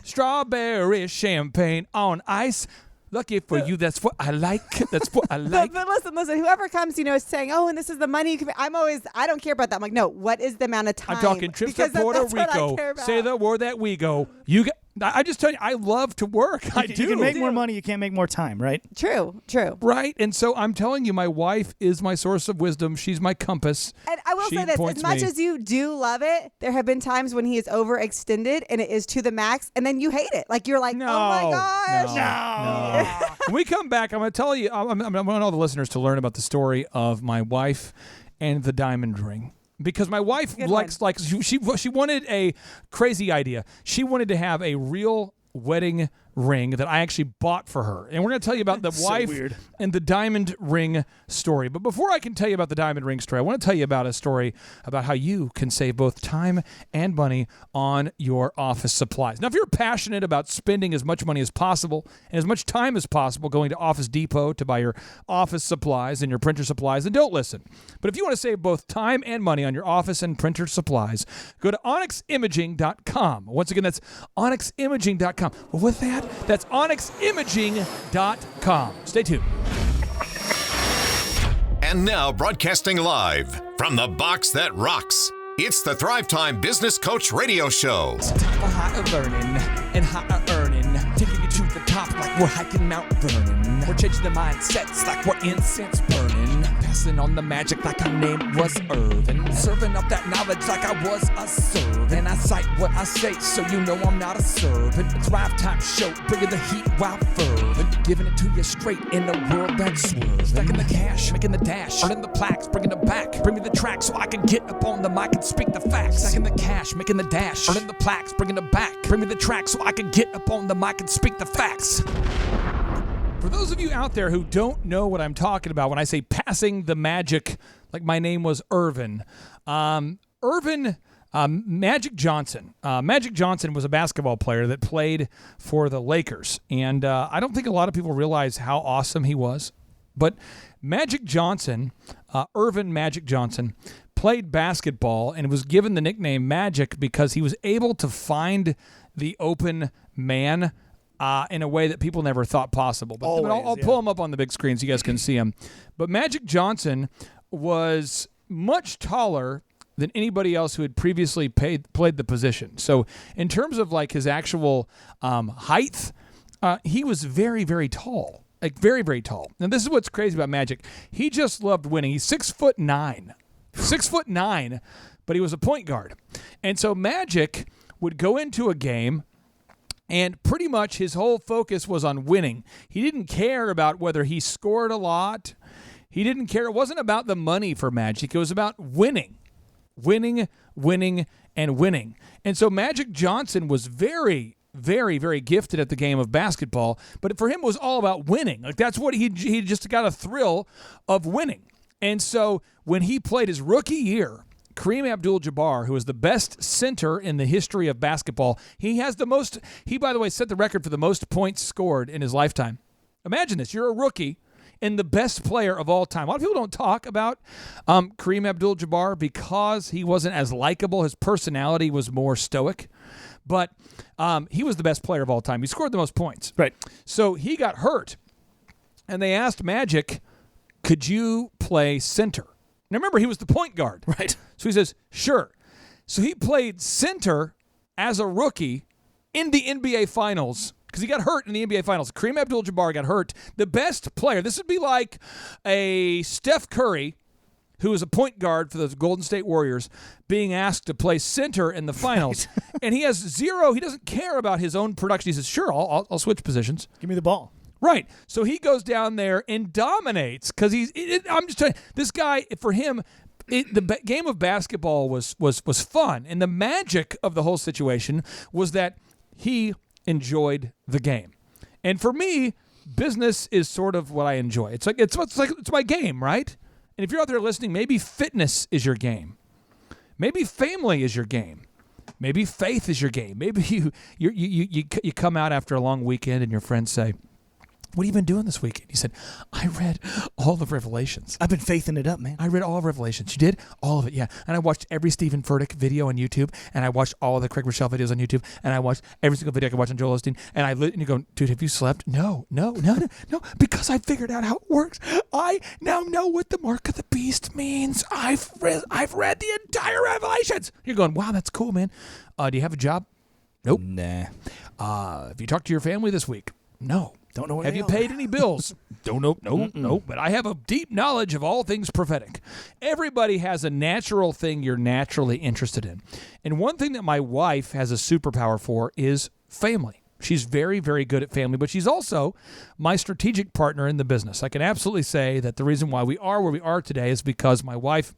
Strawberry champagne on ice. Lucky for you, that's what I like. That's what I like. But listen, whoever comes, is saying, oh, and this is the money you can make. I don't care about that. I'm like, no, what is the amount of time? I'm talking trips to Because Puerto that's what I Rico. care about. Say the word that we go. I just tell you, I love to work. I do. You can make more money, you can't make more time, right? True. Right? And so I'm telling you, my wife is my source of wisdom. She's my compass. And I will She say this, points as much me. as you do love it, there have been times when he is overextended and it is to the max, and then you hate it. Like, you're like, No. oh my gosh. No. When we come back, I'm going to tell you, I want all the listeners to learn about the story of my wife and the diamond ring. Because my wife she wanted a crazy idea. She wanted to have a real wedding ring that I actually bought for her. And we're going to tell you about the wife and the diamond ring story. But before I can tell you about the diamond ring story, I want to tell you about a story about how you can save both time and money on your office supplies. Now, if you're passionate about spending as much money as possible and as much time as possible going to Office Depot to buy your office supplies and your printer supplies, then don't listen. But if you want to save both time and money on your office and printer supplies, go to onyximaging.com. Once again, that's onyximaging.com. Well, with that, that's onyximaging.com. Stay tuned. And now, broadcasting live from the box that rocks, it's the Thrivetime Business Coach Radio Show. Time for higher learning and higher earning. Taking you to the top like we're hiking Mount Vernon. We're changing the mindsets like we're incense burning. Passing on the magic like our name was Irvin. Serving up that knowledge like I was a servant. And I cite what I say so you know I'm not a servant. The Thrivetime Show, bringing the heat while fervent. Giving it to you straight in a world that's swerving. Stacking the cash, making the dash. Earning the plaques, bringing it back. Bring me the track so I can get up on the mic and speak the facts. Stacking the cash, making the dash. Earning the plaques, bringing it back. Bring me the track so I can get up on the mic and speak the facts. For those of you out there who don't know what I'm talking about when I say passing the magic, like my name was Irvin, Magic Johnson. Magic Johnson was a basketball player that played for the Lakers. And I don't think a lot of people realize how awesome he was. But Magic Johnson, Irvin Magic Johnson, played basketball and was given the nickname Magic because he was able to find the open man in a way that people never thought possible. But I'll pull him up on the big screen so you guys can see him. But Magic Johnson was much taller than anybody else who had previously played the position. So in terms of like his actual height, he was very, very tall. Like very, very tall. Now this is what's crazy about Magic. He just loved winning. He's 6'9". 6'9", but he was a point guard. And so Magic would go into a game and pretty much his whole focus was on winning. He didn't care about whether he scored a lot. He didn't care. It wasn't about the money for Magic. It was about winning. Winning, and winning. And so Magic Johnson was very, very, very gifted at the game of basketball, but for him it was all about winning. Like that's what he just got a thrill of winning. And so when he played his rookie year, Kareem Abdul-Jabbar, who is the best center in the history of basketball, he, by the way, set the record for the most points scored in his lifetime. Imagine this. You're a rookie and the best player of all time. A lot of people don't talk about Kareem Abdul-Jabbar because he wasn't as likable. His personality was more stoic. But he was the best player of all time. He scored the most points. Right. So he got hurt. And they asked Magic, could you play center? Now remember, he was the point guard. Right. So he says, sure. So he played center as a rookie in the NBA Finals because he got hurt in the NBA Finals. Kareem Abdul-Jabbar got hurt. The best player. This would be like a Steph Curry, who is a point guard for the Golden State Warriors, being asked to play center in the finals. And he has zero. He doesn't care about his own production. He says, sure, I'll switch positions. Give me the ball. Right. So he goes down there and dominates because I'm just telling you, this guy, for him, the game of basketball was fun. And the magic of the whole situation was that he enjoyed the game. And for me, business is sort of what I enjoy. It's my game, right? And if you're out there listening, maybe fitness is your game. Maybe family is your game. Maybe faith is your game. Maybe you come out after a long weekend and your friends say, what have you been doing this weekend? He said, I read all of Revelations. I've been faithing it up, man. I read all of Revelations. You did? All of it, yeah. And I watched every Stephen Furtick video on YouTube, and I watched all of the Craig Rochelle videos on YouTube, and I watched every single video I could watch on Joel Osteen, and you go, dude, have you slept? No, because I figured out how it works. I now know what the mark of the beast means. I've read the entire Revelations. You're going, wow, that's cool, man. Do you have a job? Nope. Nah. Have you talked to your family this week? No. Don't know where Have they you are. paid any bills? Don't know. No. But I have a deep knowledge of all things prophetic. Everybody has a natural thing you're naturally interested in. And one thing that my wife has a superpower for is family. She's very, very good at family, but she's also my strategic partner in the business. I can absolutely say that the reason why we are where we are today is because my wife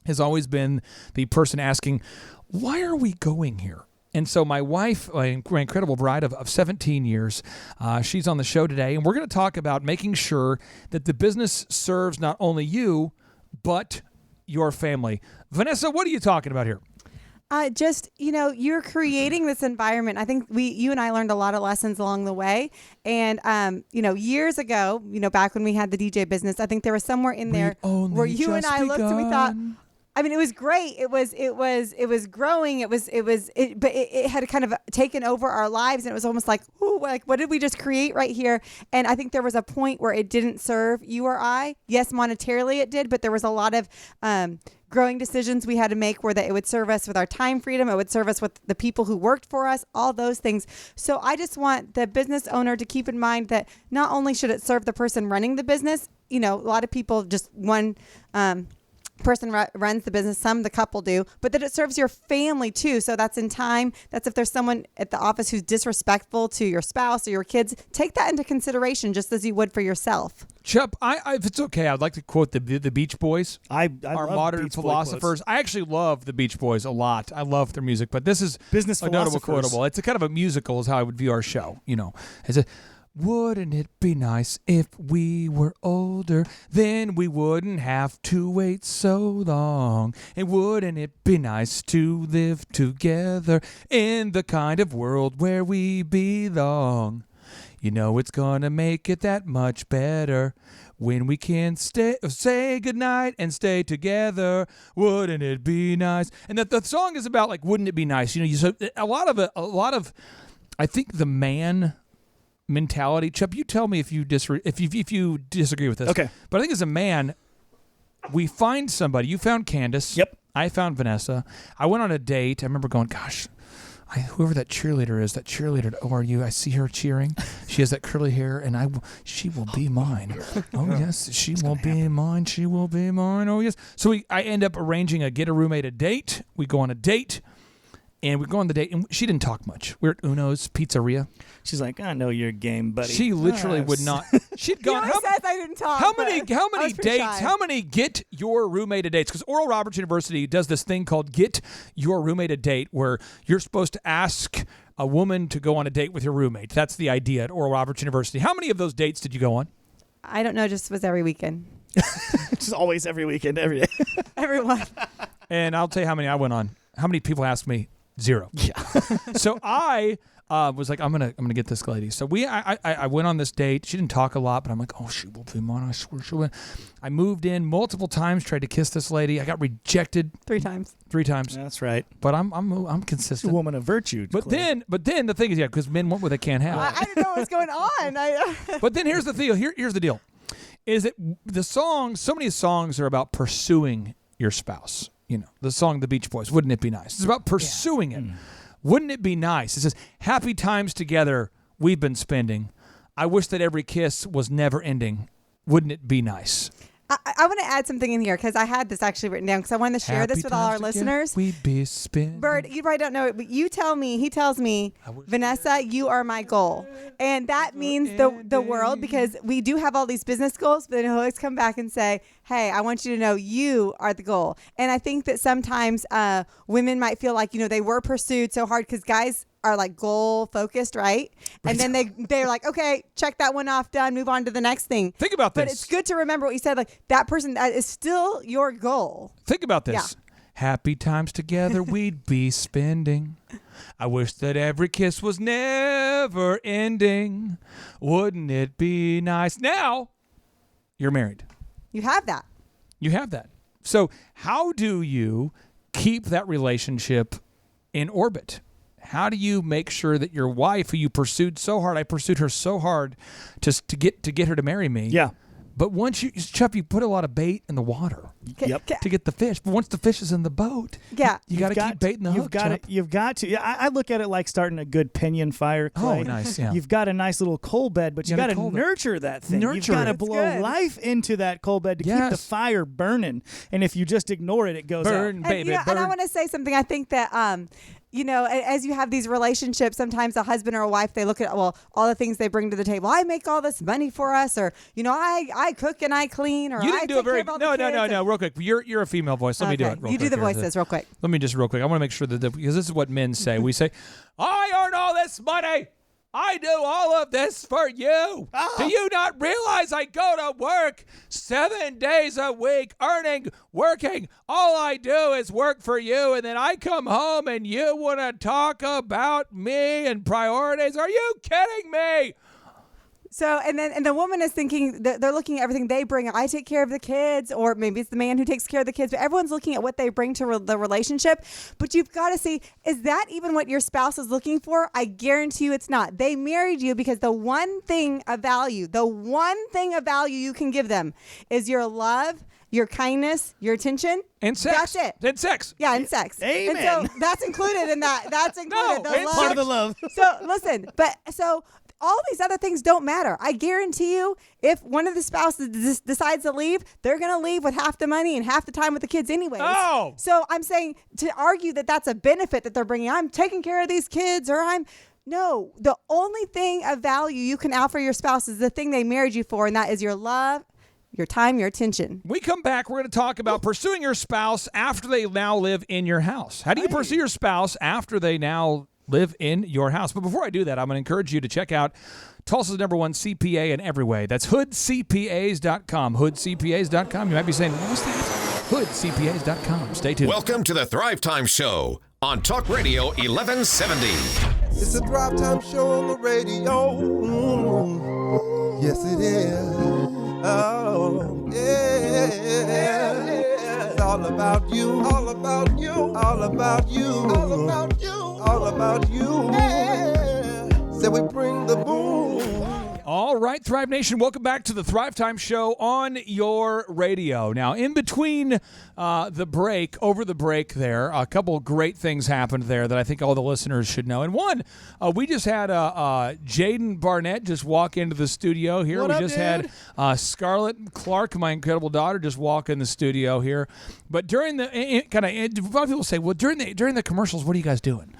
has always been the person asking, why are we going here? And so my wife, my incredible bride of 17 years, she's on the show today, and we're going to talk about making sure that the business serves not only you, but your family. Vanessa, what are you talking about here? You're creating this environment. I think you and I learned a lot of lessons along the way. And, years ago, back when we had the DJ business, I think there was somewhere in there where you and I looked and we thought, I mean, it was great. It was growing. But it had kind of taken over our lives, and it was almost like, ooh, like what did we just create right here? And I think there was a point where it didn't serve you or I. Yes, monetarily it did, but there was a lot of growing decisions we had to make where that it would serve us with our time freedom. It would serve us with the people who worked for us, all those things. So I just want the business owner to keep in mind that not only should it serve the person running the business, a lot of people just one person runs the business, the couple do, but that it serves your family too. So that's in time. That's if there's someone at the office who's disrespectful to your spouse or your kids, take that into consideration just as you would for yourself. Chup, if it's okay, I'd like to quote the Beach Boys, I our love modern Beach Boy philosophers. quotes. I actually love the Beach Boys a lot. I love their music, but this is Business a notable philosophers. quotable. It's a kind of a musical is how I would view our show. It's a, wouldn't it be nice if we were older? Then we wouldn't have to wait so long. And wouldn't it be nice to live together in the kind of world where we belong? It's gonna make it that much better when we can say goodnight and stay together. Wouldn't it be nice? And the song is about like, wouldn't it be nice? So a lot of, I think the man mentality. Chup, you tell me if you disagree with this. Okay. But I think as a man, we find somebody. You found Candace. Yep. I found Vanessa. I went on a date. I remember going, gosh, whoever that cheerleader is, that cheerleader at ORU, I see her cheering. She has that curly hair, and she will be mine. Oh, yes, she will be mine. She will be mine. Oh, yes. So I end up arranging a get a roommate a date. We go on a date. And we go on the date, and she didn't talk much. We were at Uno's Pizzeria. She's like, I know your game, buddy. She literally would not. She'd gone. He always says I didn't talk. How many I was pretty dates? shy. How many get your roommate a dates? Because Oral Roberts University does this thing called Get Your Roommate a Date, where you're supposed to ask a woman to go on a date with your roommate. That's the idea at Oral Roberts University. How many of those dates did you go on? I don't know. Just was every weekend. Just always every weekend, every day. Everyone. And I'll tell you how many I went on. How many people asked me? 0. Yeah. So I was like, I'm gonna get this lady. So I went on this date. She didn't talk a lot, but I'm like, oh, she will be mine. I swear she will. I moved in multiple times, tried to kiss this lady. I got rejected 3 times. 3 times. That's right. But I'm She's a consistent. woman of virtue. But then the thing is, because men want what they can't have. I didn't know what was going on. But then here's the deal. Here's the deal. Is that the songs? So many songs are about pursuing your spouse. the song The Beach Boys, Wouldn't It Be Nice? It's about pursuing it. Wouldn't it be nice? It says, happy times together we've been spending. I wish that every kiss was never ending. Wouldn't it be nice? I want to add something in here because I had this actually written down because I wanted to share this with all our listeners. We'd be spending. Bird, you probably don't know it, but he tells me, Vanessa, you are my goal. And that means the world, because we do have all these business goals, but then he'll always come back and say, hey, I want you to know you are the goal. And I think that sometimes women might feel like, they were pursued so hard because guys are like goal focused, right? And then they're like, okay, check that one off, done, move on to the next thing. Think about this. But it's good to remember what you said, like that person, that is still your goal. Think about this. Yeah. Happy times together we'd be spending. I wish that every kiss was never ending. Wouldn't it be nice? Now, you're married. You have that. You have that. So how do you keep that relationship in orbit? How do you make sure that your wife, who you pursued so hard, I pursued her so hard to get her to marry me. Yeah. But once Chuck, you put a lot of bait in the water to get the fish. But once the fish is in the boat, you got to keep baiting the hook. You've got to. Yeah, I look at it like starting a good pinyon fire, Clay. Oh, nice. Yeah. You've got a nice little coal bed, but you got to nurture that thing. You've got to blow life into that coal bed to keep the fire burning. And if you just ignore it, it goes out. Burn, baby, burn. And I want to say something. I think that as you have these relationships, sometimes a husband or a wife, they look at, all the things they bring to the table. I make all this money for us, or, I cook and I clean, or you didn't I do take a very care of all the kids. No, real quick. You're a female voice. Let me do it real quick. You do the voices real quick. Let me just real quick. I want to make sure that, because this is what men say. We say, I earn all this money. I do all of this for you. Oh. Do you not realize I go to work 7 days a week, working? All I do is work for you, and then I come home and you want to talk about me and priorities? Are you kidding me? So, and the woman is thinking, they're looking at everything they bring. I take care of the kids, or maybe it's the man who takes care of the kids, but everyone's looking at what they bring to the relationship. But you've got to see, is that even what your spouse is looking for? I guarantee you it's not. They married you because the one thing of value you can give them is your love, your kindness, your attention. And sex. That's it. And sex. Yeah, and sex. Amen. And so that's included in that. That's included. No, it's part of the love. So listen, so all these other things don't matter. I guarantee you, if one of the spouses decides to leave, they're going to leave with half the money and half the time with the kids anyways. Oh. So I'm saying, to argue that that's a benefit that they're bringing, I'm taking care of these kids, or no, the only thing of value you can offer your spouse is the thing they married you for, and that is your love, your time, your attention. We come back, we're going to talk about pursuing your spouse after they now live in your house. How do you pursue your spouse after they now live in your house? But before I do that, I'm going to encourage you to check out Tulsa's #1 CPA in every way. That's hoodcpas.com. Hoodcpas.com. You might be saying, what's that? Hoodcpas.com. Stay tuned. Welcome to the Thrivetime Show on Talk Radio 1170. It's a Thrivetime Show on the radio. Yes, it is. Oh, yeah. It's all about you. All about you. All about you. All about you. All about you. Yeah. So we bring the boom. All right, Thrive Nation, welcome back to the Thrivetime Show on your radio. Now, in between over the break there, a couple of great things happened there that I think all the listeners should know. And one, we just had Jaden Barnett just walk into the studio here. Had Scarlett Clark, my incredible daughter, just walk in the studio here. But during a lot of people say, well, during the commercials, what are you guys doing?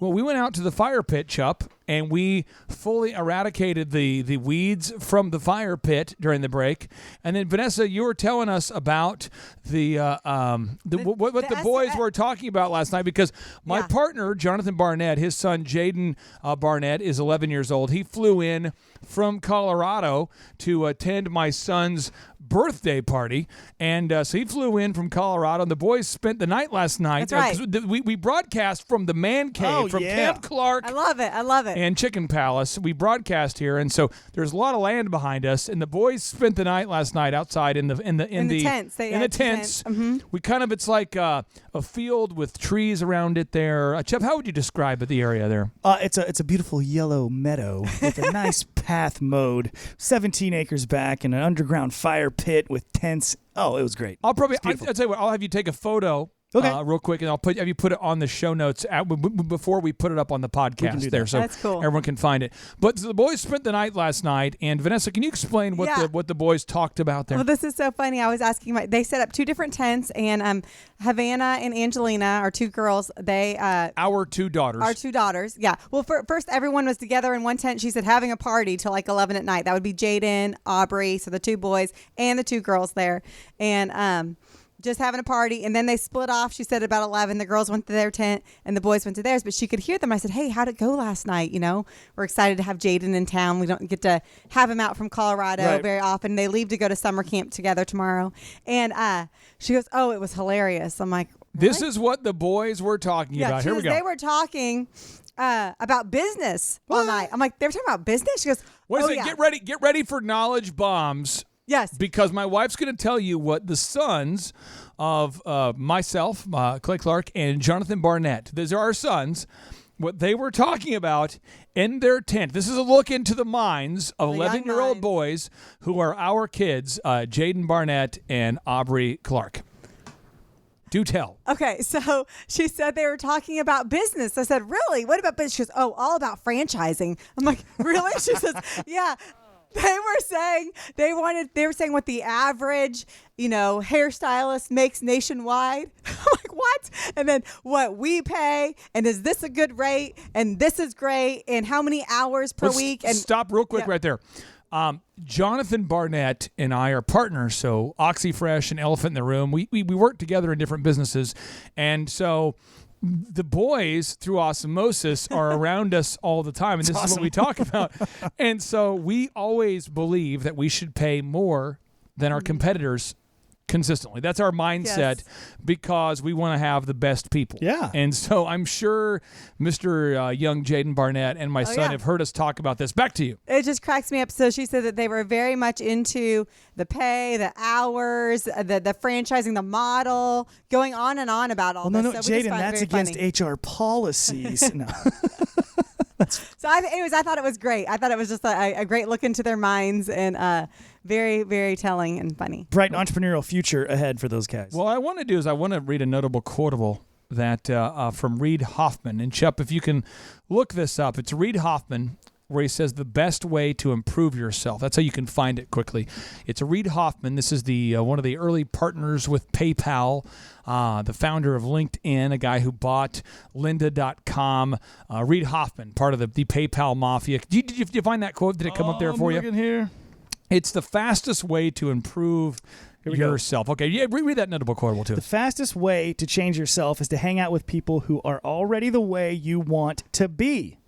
Well, we went out to the fire pit, Chup, and we fully eradicated the weeds from the fire pit during the break. And then, Vanessa, you were telling us about what the boys were talking about last night, because my partner, Jonathan Barnett, his son, Jaden Barnett, is 11 years old. He flew in from Colorado to attend my son's birthday party, and so he flew in from Colorado, and the boys spent the night last night. That's right. We broadcast from the man cave, from Camp Clark. I love it. And Chicken Palace. We broadcast here, and so there's a lot of land behind us, and the boys spent the night last night outside in the tents. Mm-hmm. We it's like a field with trees around it there. Chuck, how would you describe the area there? It's a beautiful yellow meadow with a nice path mode, 17 acres back, and an underground fire pit with tents. Oh, it was great. I'll tell you what, I'll have you take a photo Okay. real quick, and have you put it on the show notes before we put it up on the podcast do there, that. so That's cool. everyone can find it. But the boys spent the night last night, and Vanessa, can you explain what the boys talked about there? Well, this is so funny. I was asking they set up 2 different tents, and Havana and Angelina, our 2 girls, they Our 2 daughters. Our 2 daughters, yeah. Well, first everyone was together in one tent. She said having a party till like 11 at night. That would be Jaden, Aubrey, so the 2 boys and the 2 girls there, and just having a party. And then they split off. She said about 11. The girls went to their tent and the boys went to theirs. But she could hear them. I said, "Hey, how'd it go last night? You know, we're excited to have Jaden in town. We don't get to have him out from Colorado very often. They leave to go to summer camp together tomorrow." And she goes, "Oh, it was hilarious." I'm like, This is what the boys were talking about. Here we go. They were talking about business all night. I'm like, they were talking about business? She goes, What is it? yeah. Get ready for knowledge bombs. Yes. Because my wife's going to tell you what the sons of myself, Clay Clark, and Jonathan Barnett, these are our sons, what they were talking about in their tent. This is a look into the minds of 11-year-old boys who are our kids, Jaden Barnett and Aubrey Clark. Do tell. Okay, so she said they were talking about business. I said, "Really? What about business?" She goes, "Oh, all about franchising." I'm like, "Really?" She says, "Yeah." They were saying what the average, hairstylist makes nationwide. I'm like, what? And then what we pay, and is this a good rate? And this is great. And how many hours per week? And stop real quick right there. Jonathan Barnett and I are partners, so OxyFresh and Elephant in the Room. We work together in different businesses, and so the boys, through osmosis, are around us all the time, and this is what we talk about. And so we always believe that we should pay more than our competitors consistently. That's our mindset because we want to have the best people. Yeah. And so I'm sure Mr. Young Jaden Barnett and my son have heard us talk about this. Back to you. It just cracks me up. So she said that they were very much into the pay, the hours, the franchising, the model, going on and on about all this. No, so Jaden, that's against HR policies. No. So I thought it was great. I thought it was just a great look into their minds and very, very telling and funny. Bright entrepreneurial future ahead for those guys. What I want to do is I want to read a notable quotable that from Reid Hoffman. And Chup, if you can look this up, it's Reid Hoffman where he says the best way to improve yourself. That's how you can find it quickly. It's a Reid Hoffman. This is the one of the early partners with PayPal, the founder of LinkedIn, a guy who bought lynda.com. Reid Hoffman, part of the PayPal mafia. Did you find that quote? Did it come up there for you? I'm here. It's the fastest way to improve yourself. Okay, read that notable quotable too. The fastest way to change yourself is to hang out with people who are already the way you want to be.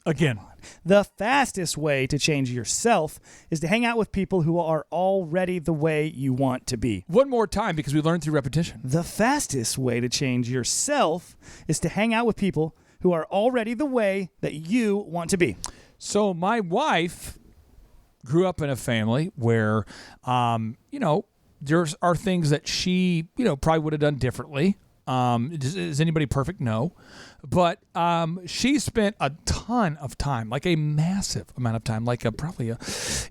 Again. The fastest way to change yourself is to hang out with people who are already the way you want to be. One more time because we learned through repetition. The fastest way to change yourself is to hang out with people who are already the way that you want to be. So my wife grew up in a family where, there are things that she, probably would have done differently. Is anybody perfect? No. But she spent a ton of time, like a massive amount of time, like probably a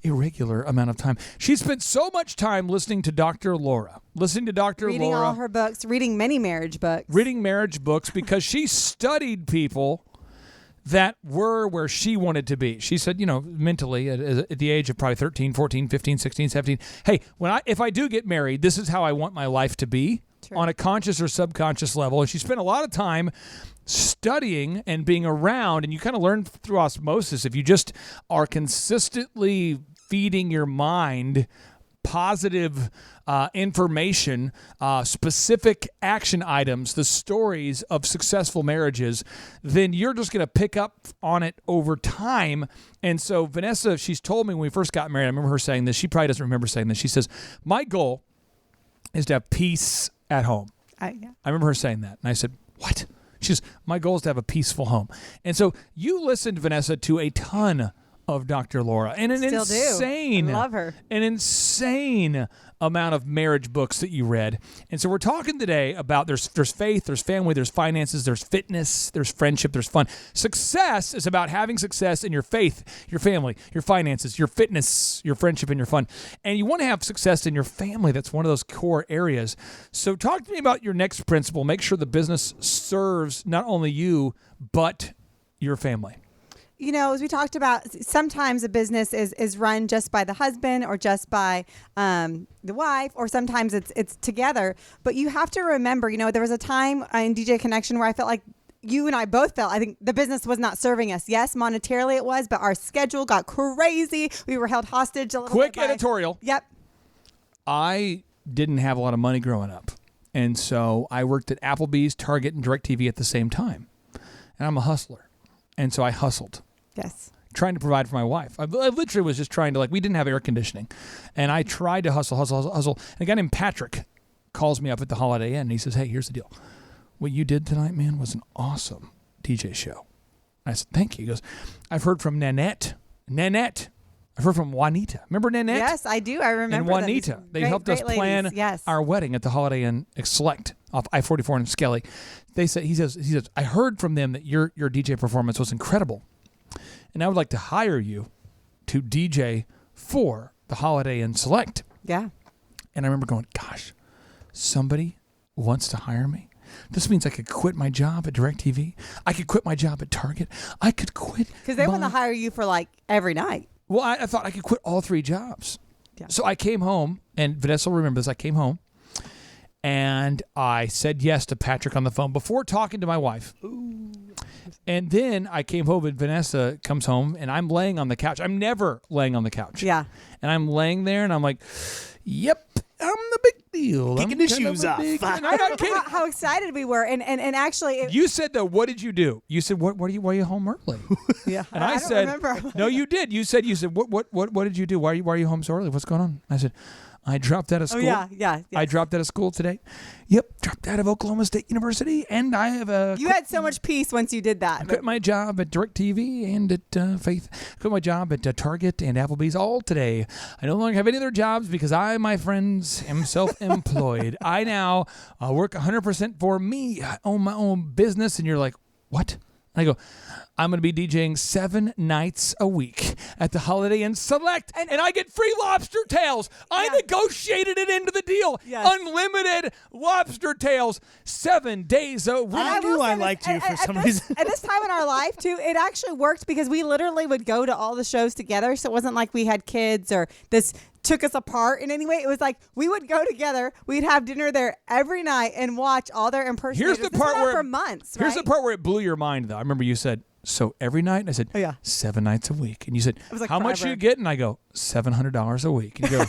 irregular amount of time. She spent so much time listening to Dr. Laura, reading all her books, reading many marriage books. Because she studied people that were where she wanted to be. She said, mentally at the age of probably 13, 14, 15, 16, 17, hey, if I do get married, this is how I want my life to be. True. On a conscious or subconscious level. And she spent a lot of time studying and being around, and you kind of learn through osmosis. If you just are consistently feeding your mind positive information, specific action items, the stories of successful marriages, then you're just going to pick up on it over time. And so Vanessa, she's told me when we first got married, I remember her saying this. She probably doesn't remember saying this. She says, my goal is to have peace at home. I remember her saying that. And I said, what? She says, my goal is to have a peaceful home. And so you listened, Vanessa, to a ton of Dr. Laura, and an Still insane, do. I love her. an insane amount of marriage books that you read. And so we're talking today about there's faith, there's family, there's finances, there's fitness, there's friendship, there's fun. Success is about having success in your faith, your family, your finances, your fitness, your friendship, and your fun. And you want to have success in your family. That's one of those core areas. So talk to me about your next principle. Make sure the business serves not only you, but your family. You know, as we talked about, sometimes a business is run just by the husband or just by the wife, or sometimes it's together. But you have to remember, you know, there was a time in DJ Connection where I felt like you and I both felt, I think the business was not serving us. Yes, monetarily it was, but our schedule got crazy. We were held hostage a little bit. Quick editorial. Yep. I didn't have a lot of money growing up. And so I worked at Applebee's, Target, and DirecTV at the same time. And I'm a hustler. And so I hustled. Yes. Trying to provide for my wife. I literally was just trying to, we didn't have air conditioning. And I tried to hustle. And a guy named Patrick calls me up at the Holiday Inn and he says, hey, here's the deal. What you did tonight, man, was an awesome DJ show. I said, thank you. He goes, I've heard from Nanette. I've heard from Juanita. Remember Nanette? Yes, I do. I remember. And Juanita. Them. They helped us plan ladies. our wedding at the Holiday Inn Select off I-44 in Skelly. He says, I heard from them that your DJ performance was incredible. And I would like to hire you to DJ for the Holiday Inn Select. Yeah. And I remember going, gosh, somebody wants to hire me. This means I could quit my job at DirecTV. I could quit my job at Target. I could quit. Because they want to hire you for every night. Well, I thought I could quit all 3 jobs. Yeah. So I came home, and Vanessa will remember this. I came home, and I said yes to Patrick on the phone before talking to my wife. Ooh. And then I came home, and Vanessa comes home, and I'm laying on the couch. I'm never laying on the couch. Yeah. And I'm laying there, and I'm like, yep, I'm the big deal. Kicking the shoes off. I'm not kidding. How excited we were. And actually... You said, though, what did you do? You said, why are you home early? Yeah. And I don't said, remember. no, you did. You said, what did you do? Why are you home so early? What's going on? I said, I dropped out of school. Oh, yeah. I dropped out of school today. Yep, dropped out of Oklahoma State University, and I have a... You had so much peace once you did that. I quit my job at DirecTV and at Faith. Quit my job at Target and Applebee's all today. I no longer have any other jobs because I, my friends, am self-employed. I now work 100% for me. I own my own business. And you're like, what? I go, I'm going to be DJing 7 nights a week at the Holiday Inn Select, and I get free lobster tails. I negotiated it into the deal. Yes. Unlimited lobster tails, 7 days a week. I knew I liked you for some reason. At this time in our life, too, it actually worked because we literally would go to all the shows together. So it wasn't like we had kids or this took us apart in any way. It was like we would go together. We'd have dinner there every night and watch all their impersonators. Here's the part where for months. Here's right? the part where it blew your mind, though. I remember you said, so every night? And I said, Oh, yeah. 7 nights a week. And you said, was like how much forever. you get? And I go, $700 a week. And you go,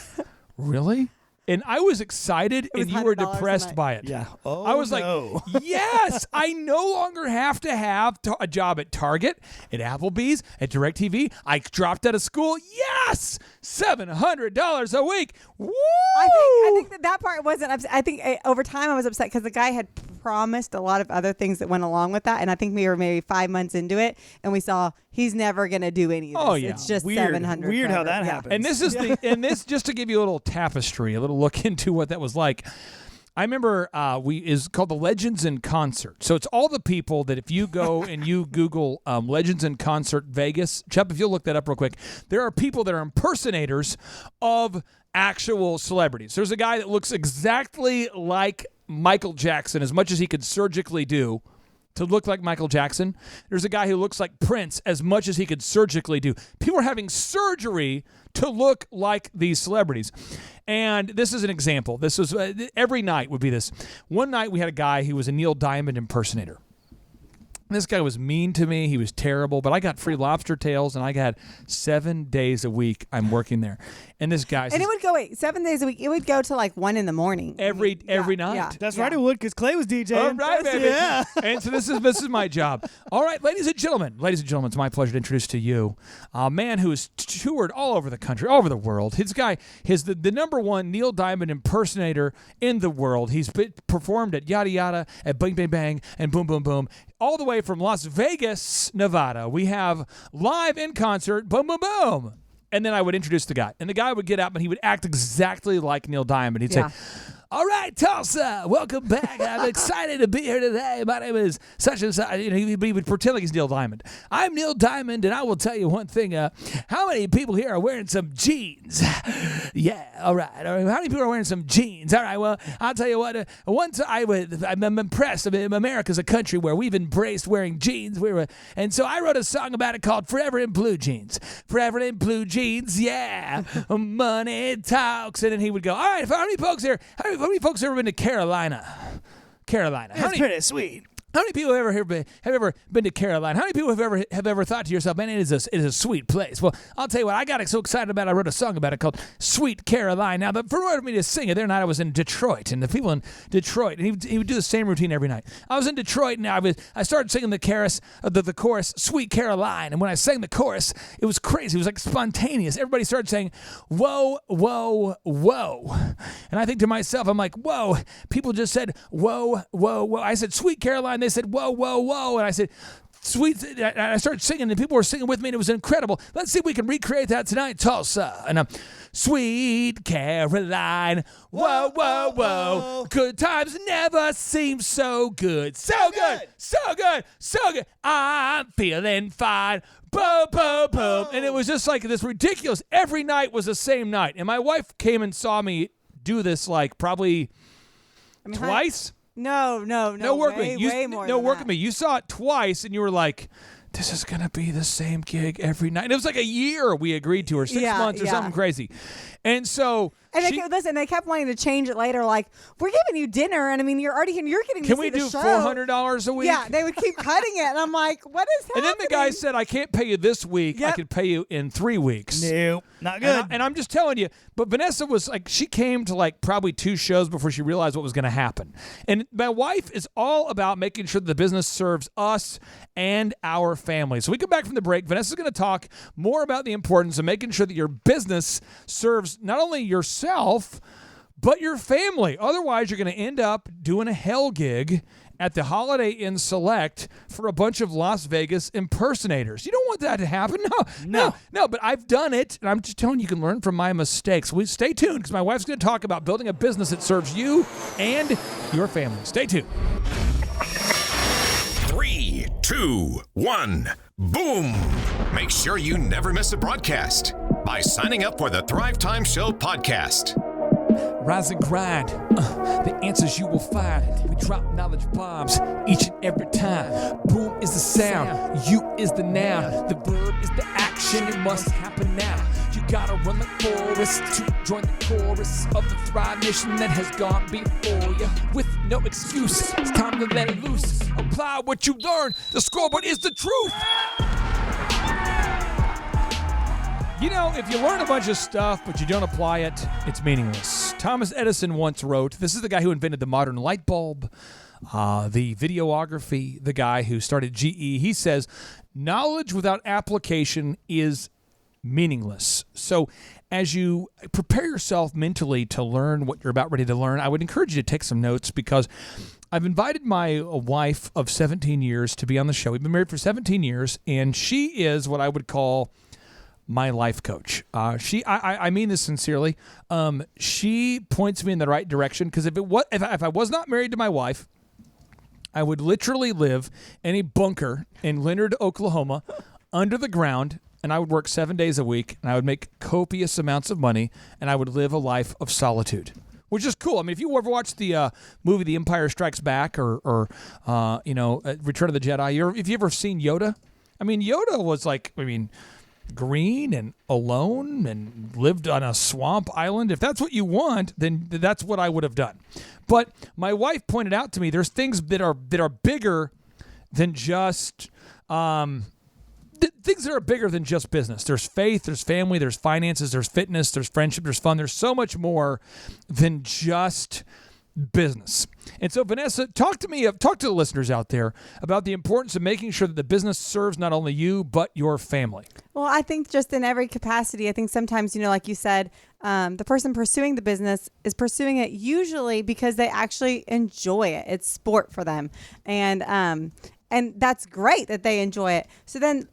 really? And I was excited, was and you were $100 a depressed night. by it. Yeah. Oh, I was no. like, yes, I no longer have to have a job at Target, at Applebee's, at DirecTV. I dropped out of school. Yes, $700 a week. Woo! I think that part wasn't upset. I think over time I was upset because the guy had promised a lot of other things that went along with that. And I think we were maybe 5 months into it, and we saw he's never going to do any of this. Oh, yeah. It's just Weird. 700. Weird how forever. that Yeah. happened. And this is this just to give you a little tapestry, a little look into what that was like. I remember is called the Legends in Concert. So it's all the people that if you go and you Google Legends in Concert Vegas, Chubb, if you'll look that up real quick, there are people that are impersonators of actual celebrities. There's a guy that looks exactly like Michael Jackson, as much as he could surgically do to look like Michael Jackson. There's a guy who looks like Prince as much as he could surgically do. People are having surgery to look like these celebrities. And this is an example. This was every night would be this. One night we had a guy who was a Neil Diamond impersonator. This guy was mean to me. He was terrible, but I got free lobster tails, and I got 7 days a week I'm working there. And this guy says, And it would go 7 days a week. It would go to 1 in the morning. every night. Yeah. That's right, it would, because Clay was DJing. All right, baby. Yeah. And so this is my job. All right, ladies and gentlemen, it's my pleasure to introduce to you a man who has toured all over the country, all over the world. His guy is the number one Neil Diamond impersonator in the world. He's performed at Yada Yada, at Bang Bang Bang, and Boom Boom Boom. all the way from Las Vegas, Nevada. We have live in concert, boom, boom, boom. And then I would introduce the guy. And the guy would get up and he would act exactly like Neil Diamond. He'd say, all right, Tulsa, welcome back. I'm excited to be here today. My name is such and such. You know, he would pretend like he's Neil Diamond. I'm Neil Diamond, and I will tell you one thing. How many people here are wearing some jeans? Yeah, all right. How many people are wearing some jeans? All right, well, I'll tell you what. Once I'm impressed. I mean, America's a country where we've embraced wearing jeans. And so I wrote a song about it called Forever in Blue Jeans. Forever in Blue Jeans, yeah. Money talks. And then he would go, all right, how many folks here? How many folks have ever been to Carolina? That's pretty sweet. How many people have ever been to Carolina? How many people have ever thought to yourself, man, it is a sweet place? Well, I'll tell you what, I got so excited about it, I wrote a song about it called Sweet Caroline. Now, for me to sing it, the other night I was in Detroit, and the people in Detroit, and he would do the same routine every night. I was in Detroit, and I started singing the chorus, Sweet Caroline, and when I sang the chorus, it was crazy. It was like spontaneous. Everybody started saying, whoa, whoa, whoa. And I think to myself, I'm like, whoa. People just said, whoa, whoa, whoa. I said, Sweet Caroline. They said, whoa, whoa, whoa. And I said, sweet. And I started singing, and people were singing with me, and it was incredible. Let's see if we can recreate that tonight, Tulsa. And Sweet Caroline, whoa, whoa, whoa. Good times never seem so good. So good, so good, so good. I'm feeling fine. Boom, boom, boom. And it was just like this ridiculous. Every night was the same night. And my wife came and saw me do this like probably twice. No. Work with me. Way more. No, work with me. You saw it twice, and you were like, "This is gonna be the same gig every night." And it was like a year we agreed to, or 6 months, or something crazy. And so, they kept wanting to change it later. Like, we're giving you dinner, and I mean, you're already here. You're getting to see the show. Can we do $400 a week? Yeah, they would keep cutting it, and I'm like, what is happening? And then the guy said, "I can't pay you this week. I can pay you in 3 weeks." No, not good. And I'm just telling you. But Vanessa was like, she came to like probably 2 shows before she realized what was going to happen. And my wife is all about making sure that the business serves us and our family. So we come back from the break. Vanessa's going to talk more about the importance of making sure that your business serves not only yourself, but your family. Otherwise, you're going to end up doing a hell gig at the Holiday Inn Select for a bunch of Las Vegas impersonators. You don't want that to happen. No. But I've done it, and I'm just telling you, you can learn from my mistakes. Stay tuned, because my wife's going to talk about building a business that serves you and your family. Stay tuned. 3, 2, 1, boom! Make sure you never miss a broadcast by signing up for the Thrivetime Show podcast. Rise and grind, the answers you will find. We drop knowledge bombs each and every time. Boom is the sound, you is the noun. The verb is the action, it must happen now. You gotta run the chorus to join the chorus of the Thrive Nation that has gone before you. With no excuse, it's time to let it loose. Apply what you learn, the scoreboard is the truth. You know, if you learn a bunch of stuff but you don't apply it, it's meaningless. Thomas Edison once wrote, this is the guy who invented the modern light bulb, the videography, the guy who started GE. He says, knowledge without application is meaningless. So as you prepare yourself mentally to learn what you're about ready to learn, I would encourage you to take some notes, because I've invited my wife of 17 years to be on the show. We've been married for 17 years, and she is what I would call my life coach. I mean this sincerely. She points me in the right direction, because if I was not married to my wife, I would literally live in a bunker in Leonard, Oklahoma, under the ground, and I would work 7 days a week, and I would make copious amounts of money, and I would live a life of solitude, which is cool. I mean, if you ever watched the movie The Empire Strikes Back or Return of the Jedi, if you ever seen Yoda, I mean, Yoda was like, green and alone and lived on a swamp island. If that's what you want, then that's what I would have done. But my wife pointed out to me, there's things that are bigger than just things that are bigger than just business. There's faith, there's family, there's finances, there's fitness, there's friendship, there's fun. There's so much more than just business. And so, Vanessa, talk to the listeners out there about the importance of making sure that the business serves not only you, but your family. Well, I think just in every capacity, I think sometimes, like you said, the person pursuing the business is pursuing it usually because they actually enjoy it. It's sport for them. And And that's great that they enjoy it. So then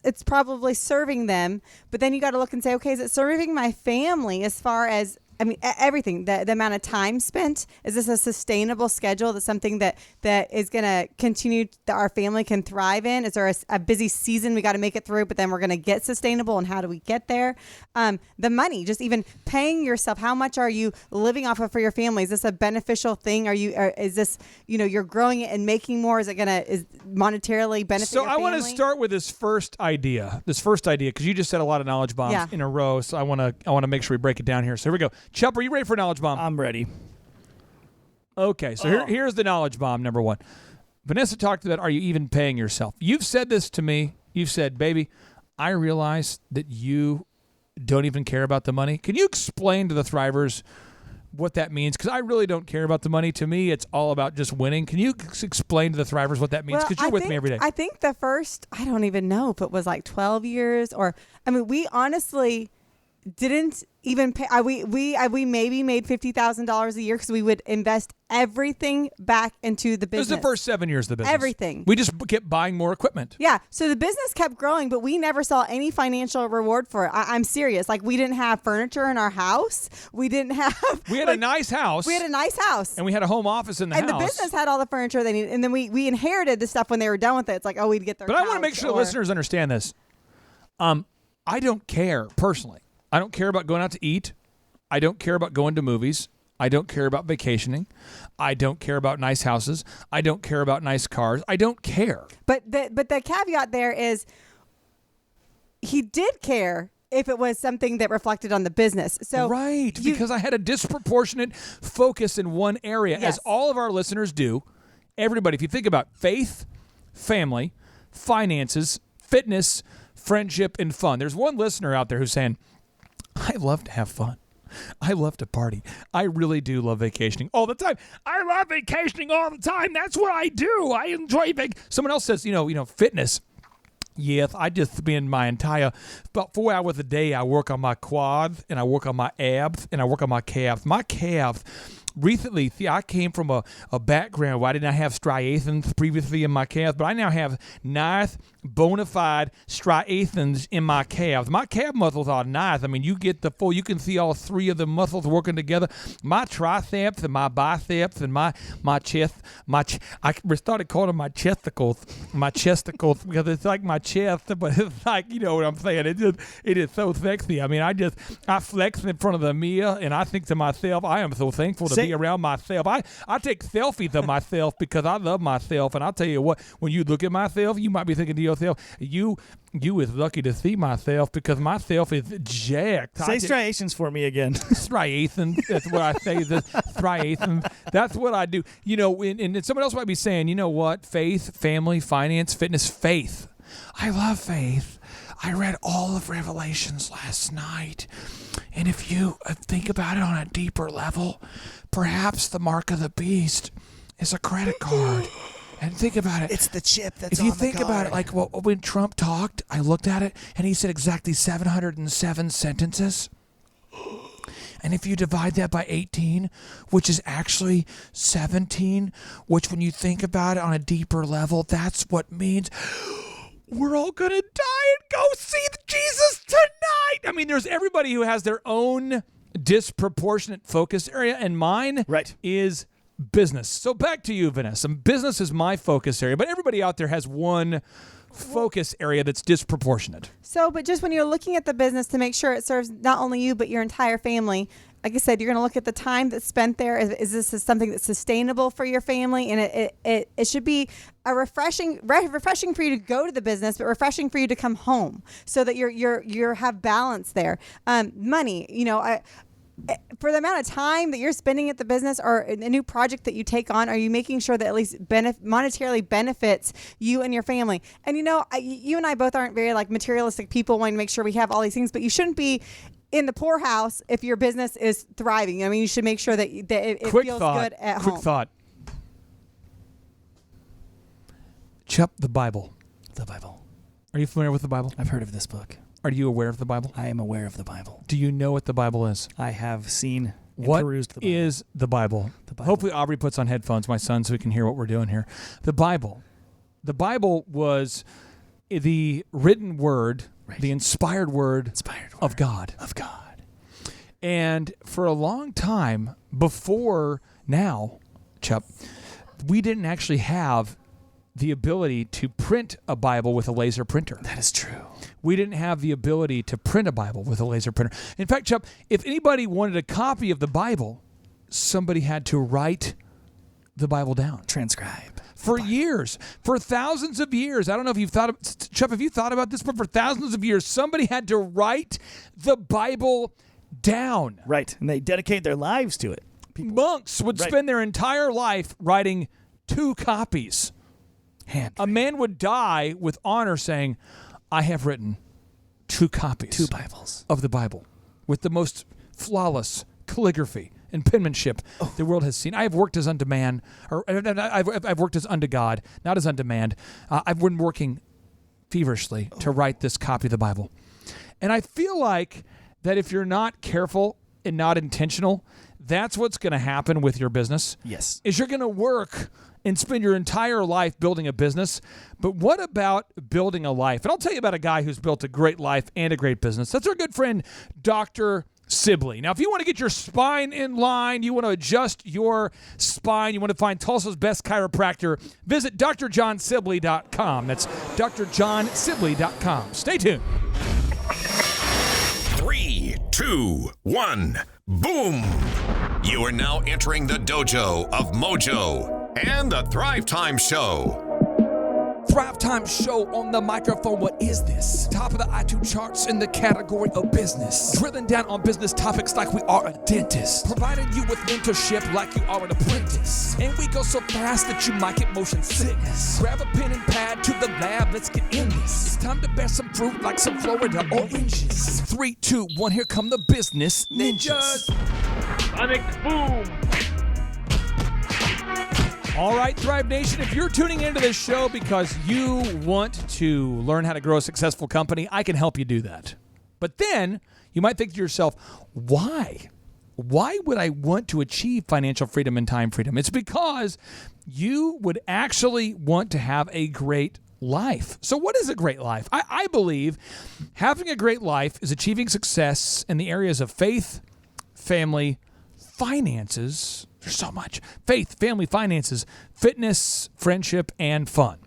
it's probably serving them. But then you got to look and say, okay, is it serving my family as far as, I mean, everything, the amount of time spent? Is this a sustainable schedule? That's something that is going to continue, that our family can thrive in? Is there a busy season we got to make it through, but then we're going to get sustainable, and how do we get there? The money, just even paying yourself, how much are you living off of for your family? Is this a beneficial thing? Is this, you're growing it and making more? Is monetarily benefit your family? So I want to start with this first idea, because you just said a lot of knowledge bombs in a row. So I want to make sure we break it down here. So here we go. Chup, are you ready for a knowledge bomb? I'm ready. Okay, so here's the knowledge bomb number one. Vanessa talked about, are you even paying yourself? You've said this to me. You've said, baby, I realize that you don't even care about the money. Can you explain to the Thrivers what that means? Because I really don't care about the money. To me, it's all about just winning. Can you explain to the Thrivers what that means? Because you're with me every day. I think the first, I don't even know if it was like 12 years we honestly didn't even pay. We maybe made $50,000 a year because we would invest everything back into the business. It was the first 7 years of the business. Everything. We just kept buying more equipment. Yeah. So the business kept growing, but we never saw any financial reward for it. I'm serious. Like, we didn't have furniture in our house. We didn't have. We had a nice house. We had a nice house. And we had a home office in the house. And the business had all the furniture they needed. And then we inherited the stuff when they were done with it. It's like, we'd get their. But I want to make sure the listeners understand this. I don't care personally. I don't care about going out to eat. I don't care about going to movies. I don't care about vacationing. I don't care about nice houses. I don't care about nice cars. I don't care. But the caveat there is, he did care if it was something that reflected on the business. So right, because I had a disproportionate focus in one area, yes, as all of our listeners do. Everybody, if you think about faith, family, finances, fitness, friendship, and fun. There's one listener out there who's saying, I love to have fun. I love to party. I really do love vacationing all the time. I love vacationing all the time. That's what I do. I enjoy Someone else says, fitness. Yes, I just spend my entire, about 4 hours a day, I work on my quads, and I work on my abs, and I work on my calves. My calves, recently, I came from a background where I did not have striations previously in my calves, but I now have nice, bona fide striations in my calves. My calf muscles are nice. I mean, you can see all three of the muscles working together. My triceps and my biceps and my chest, I started calling them my chesticles, because it's like my chest, but it's like, you know what I'm saying? It is so sexy. I mean, I flex in front of the mirror, and I think to myself, I am so thankful to be around myself. I take selfies of myself because I love myself, and I'll tell you what, when you look at myself, you might be thinking to yourself, you is lucky to see myself, because myself is jacked. Say striations for me again. Striations, that's what I say. Striations, that's what I do. And someone else might be saying, you know what? Faith, family, finance, fitness, faith. I love faith. I read all of Revelations last night. And if you think about it on a deeper level, perhaps the mark of the beast is a credit card. And think about it. It's the chip that's on the card. If you think about it, like when Trump talked, I looked at it, and he said exactly 707 sentences. And if you divide that by 18, which is actually 17, which when you think about it on a deeper level, that's what means we're all going to die and go see Jesus tonight. I mean, there's everybody who has their own disproportionate focus area, and mine is business. So back to you, Vanessa. Business is my focus area, but everybody out there has one focus area that's disproportionate. So, but just when you're looking at the business to make sure it serves not only you, but your entire family, like I said, you're going to look at the time that's spent there. Is this something that's sustainable for your family? And it should be a refreshing for you to go to the business, but refreshing for you to come home, so that you're have balance there. Money, for the amount of time that you're spending at the business or a new project that you take on, are you making sure that at least monetarily benefits you and your family? And you and I both aren't very materialistic people, wanting to make sure we have all these things, but you shouldn't be in the poorhouse if your business is thriving. I mean, you should make sure that it feels good at home. Quick thought. Chup, the Bible. The Bible. Are you familiar with the Bible? I've heard of this book. Are you aware of the Bible? I am aware of the Bible. Do you know what the Bible is? I have seen and what perused the Bible. Is the Bible? The Bible. Hopefully Aubrey puts on headphones, my son, so he can hear what we're doing here. The Bible the Bible was the written word, the inspired word of God. And for a long time before now, Chup, we didn't actually have the ability to print a Bible with a laser printer. That is true. We didn't have the ability to print a Bible with a laser printer. In fact, Chup, if anybody wanted a copy of the Bible, somebody had to write the Bible down. Transcribe. For years, for thousands of years. I don't know if you've thought of, Chup, have you thought about this? But for thousands of years, somebody had to write the Bible down. Right. And they dedicate their lives to it. Monks would spend their entire life writing 2 copies. A man would die with honor saying, I have written 2 copies. 2 Bibles. Of the Bible with the most flawless calligraphy and penmanship the world has seen. I have worked as unto man, or I've worked as unto God, not as unto man. I've been working feverishly to write this copy of the Bible. And I feel like that if you're not careful and not intentional, that's what's going to happen with your business. Yes. Is you're going to work and spend your entire life building a business. But what about building a life? And I'll tell you about a guy who's built a great life and a great business. That's our good friend, Dr. Sibley. Now, if you want to get your spine in line, you want to adjust your spine, you want to find Tulsa's best chiropractor, visit drjohnsibley.com. That's drjohnsibley.com. Stay tuned. 3, 2, 1, boom! You are now entering the dojo of Mojo and the Thrivetime Show. Thrivetime Show on the microphone. What is this? Top of the iTunes charts in the category of business. Drilling down on business topics like we are a dentist. Providing you with mentorship like you are an apprentice. And we go so fast that you might get motion sickness. Grab a pen and pad to the lab. Let's get in this. It's time to bear some fruit like some Florida oranges. 3, 2, 1. Here come the business ninjas. Sonic boom. All right, Thrive Nation, if you're tuning into this show because you want to learn how to grow a successful company, I can help you do that. But then you might think to yourself, why? Why would I want to achieve financial freedom and time freedom? It's because you would actually want to have a great life. So what is a great life? I believe having a great life is achieving success in the areas of faith, family, finances. There's so much. Faith, family, finances, fitness, friendship, and fun.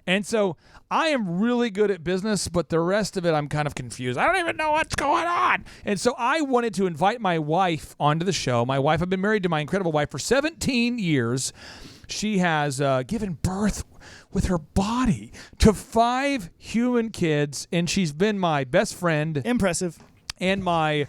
And so I am really good at business, but the rest of it, I'm kind of confused. I don't even know what's going on. And so I wanted to invite my wife onto the show. My wife, I've been married to my incredible wife for 17 years. She has given birth with her body to 5 human kids, and she's been my best friend. Impressive. And my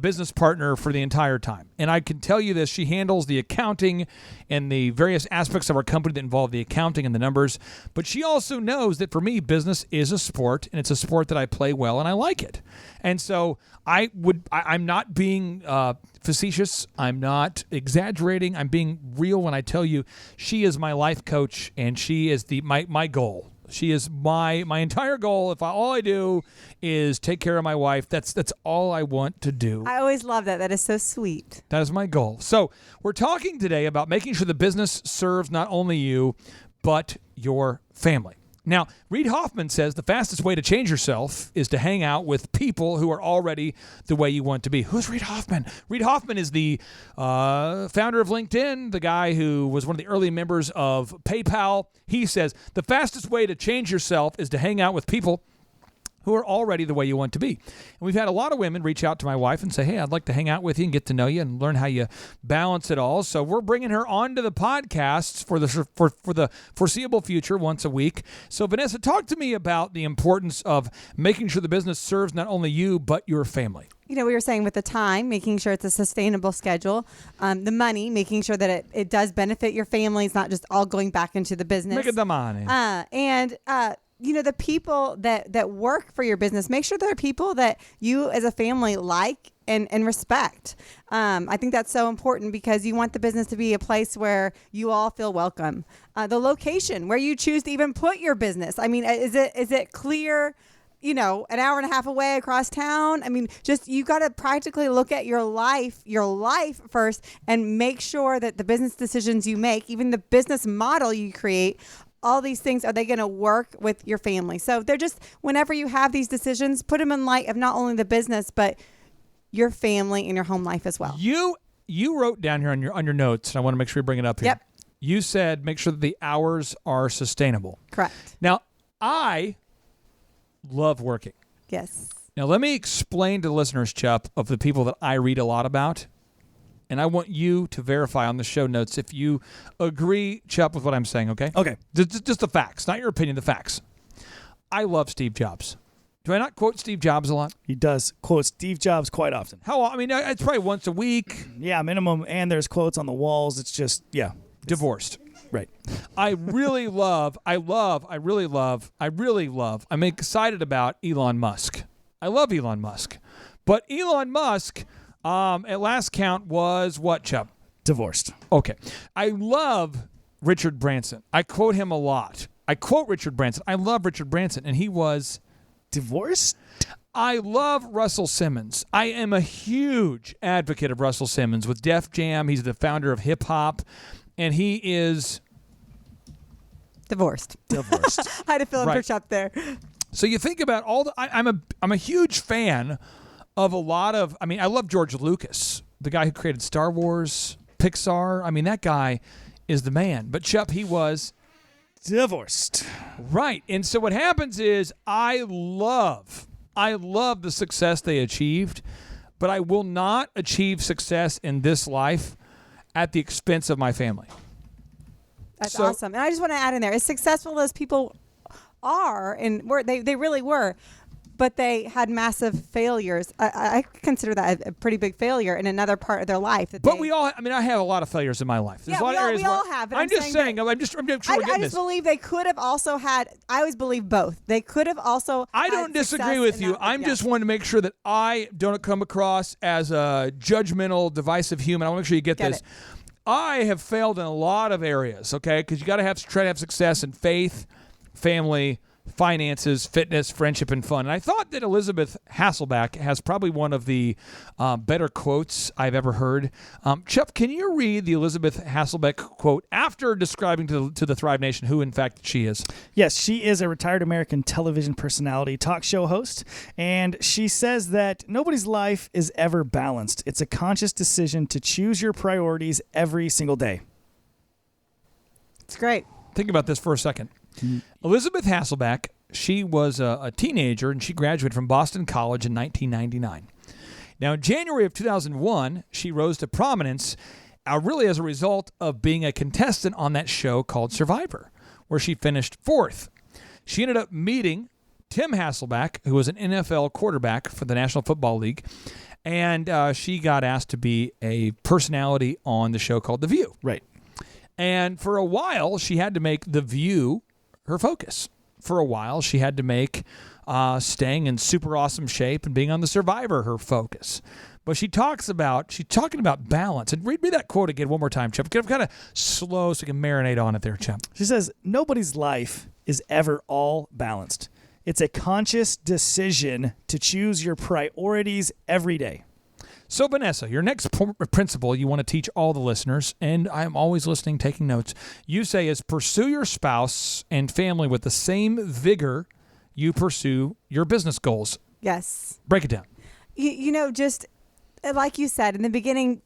business partner for the entire time. And I can tell you this, she handles the accounting and the various aspects of our company that involve the accounting and the numbers. But she also knows that for me, business is a sport, and it's a sport that I play well, and I like it. And so I'm not being facetious. I'm not exaggerating. I'm being real when I tell you she is my life coach, and she is my goal. She is my entire goal. If all I do is take care of my wife, that's all I want to do. I always love that. That is so sweet. That is my goal. So we're talking today about making sure the business serves not only you, but your family. Now, Reid Hoffman says the fastest way to change yourself is to hang out with people who are already the way you want to be. Who's Reid Hoffman? Reid Hoffman is the founder of LinkedIn, the guy who was one of the early members of PayPal. He says the fastest way to change yourself is to hang out with people who are already the way you want to be. And we've had a lot of women reach out to my wife and say, hey, I'd like to hang out with you and get to know you and learn how you balance it all. So we're bringing her onto the podcasts for the foreseeable future once a week. So Vanessa, talk to me about the importance of making sure the business serves not only you, but your family. You know, we were saying with the time, making sure it's a sustainable schedule, the money, making sure that it does benefit your family. It's not just all going back into the business. Making the money. You know, the people that work for your business, make sure they're people that you as a family like and respect. I think that's so important because you want the business to be a place where you all feel welcome. The location where you choose to even put your business. I mean, is it clear, you know, an hour and a half away across town? I mean, just you got to practically look at your life first and make sure that the business decisions you make, even the business model you create, all these things, are they going to work with your family? So they're just, whenever you have these decisions, put them in light of not only the business, but your family and your home life as well. You wrote down here on your notes, and I want to make sure you bring it up here. Yep. You said make sure that the hours are sustainable. Correct. Now, I love working. Yes. Now, let me explain to the listeners, Chup, of the people that I read a lot about. And I want you to verify on the show notes if you agree, Chup, with what I'm saying, okay? Okay. Just the facts, not your opinion, the facts. I love Steve Jobs. Do I not quote Steve Jobs a lot? He does quote Steve Jobs quite often. I mean, it's probably once a week. Yeah, minimum. And there's quotes on the walls. It's just, yeah. Divorced. Right. I'm excited about Elon Musk. I love Elon Musk. But Elon Musk, at last count, was what, Chup? Divorced. Okay. I love Richard Branson. I quote him a lot. I quote Richard Branson. I love Richard Branson, and he was... divorced? I love Russell Simmons. I am a huge advocate of Russell Simmons with Def Jam. He's the founder of hip hop, and he is Divorced. I had a feeling for Chuck there. So you think about all the. I'm a huge fan of a lot of. I mean, I love George Lucas, the guy who created Star Wars, Pixar. I mean, that guy is the man. But Chup, he was divorced. Right. And so what happens is I love the success they achieved, but I will not achieve success in this life at the expense of my family. That's awesome. And I just want to add in there, as successful as people are, and they really were, but they had massive failures. I consider that a pretty big failure in another part of their life. I have a lot of failures in my life. There's a lot of areas we all have. But I'm just saying. I'm just sure we're getting I just believe they could have also had. I always believe both. They could have also. I don't disagree with you. I'm just wanting to make sure that I don't come across as a judgmental, divisive human. I want to make sure you get this. I have failed in a lot of areas. Okay, because you got to try to have success in faith, family, finances, fitness, friendship, and fun. And I thought that Elizabeth Hasselbeck has probably one of the better quotes I've ever heard. Chup, can you read the Elizabeth Hasselbeck quote after describing to the Thrive Nation who, in fact, she is? Yes, she is a retired American television personality, talk show host, and she says that nobody's life is ever balanced. It's a conscious decision to choose your priorities every single day. It's great. Think about this for a second. Elizabeth Hasselbeck, she was a teenager, and she graduated from Boston College in 1999. Now, in January of 2001, she rose to prominence really as a result of being a contestant on that show called Survivor, where she finished 4th. She ended up meeting Tim Hasselbeck, who was an NFL quarterback for the National Football League, and she got asked to be a personality on the show called The View. Right. And for a while, she had to make The View her focus. For a while, she had to make staying in super awesome shape and being on the Survivor her focus. But she's talking about balance. And read me that quote again one more time, Chup. Kind of slow so you can marinate on it there, Chup. She says, nobody's life is ever all balanced. It's a conscious decision to choose your priorities every day. So, Vanessa, your next principle you want to teach all the listeners, and I'm always listening, taking notes, you say is pursue your spouse and family with the same vigor you pursue your business goals. Yes. Break it down. Just like you said in the beginning,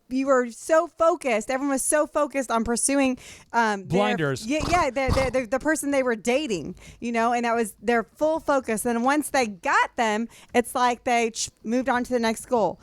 you were so focused. Everyone was so focused on pursuing blinders. The person they were dating, and that was their full focus. And once they got them, it's like they moved on to the next goal.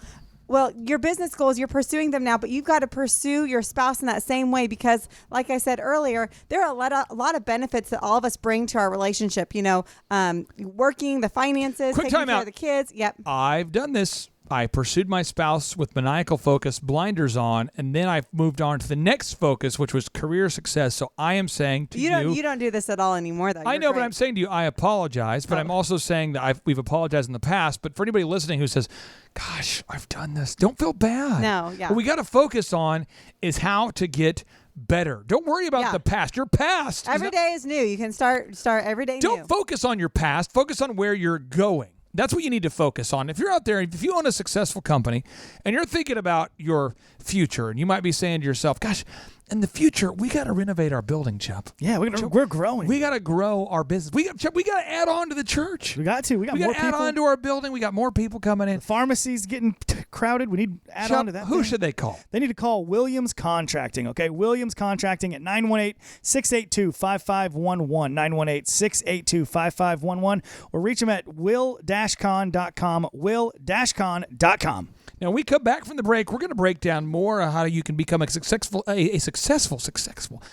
Well, your business goals, you're pursuing them now, but you've got to pursue your spouse in that same way because, like I said earlier, there are a lot of benefits that all of us bring to our relationship. Working, the finances, taking care of the kids. Yep. I've done this. I pursued my spouse with maniacal focus, blinders on, and then I moved on to the next focus, which was career success. So I am saying to you... You don't do this at all anymore, though. I know, but I'm saying to you, I apologize, but I'm also saying that we've apologized in the past. But for anybody listening who says, gosh, I've done this, don't feel bad. No, yeah. What we got to focus on is how to get better. Don't worry about the past. Your past. Every day is new. You can start every day new. Don't focus on your past. Focus on where you're going. That's what you need to focus on. If you're out there, if you own a successful company and you're thinking about your future, and you might be saying to yourself, gosh, in the future, we got to renovate our building, Chup. Yeah, we're growing. We got to grow our business. We got to add on to the church. We got more to add people. on to our building. We got more people coming in. The pharmacy's getting crowded. We need to add Chup, on to that. Who should they call? They need to call Williams Contracting, okay? Williams Contracting at 918-682-5511, 918-682-5511, or reach them at will-con.com, will-con.com. Now, when we come back from the break, we're going to break down more on how you can become a successful. I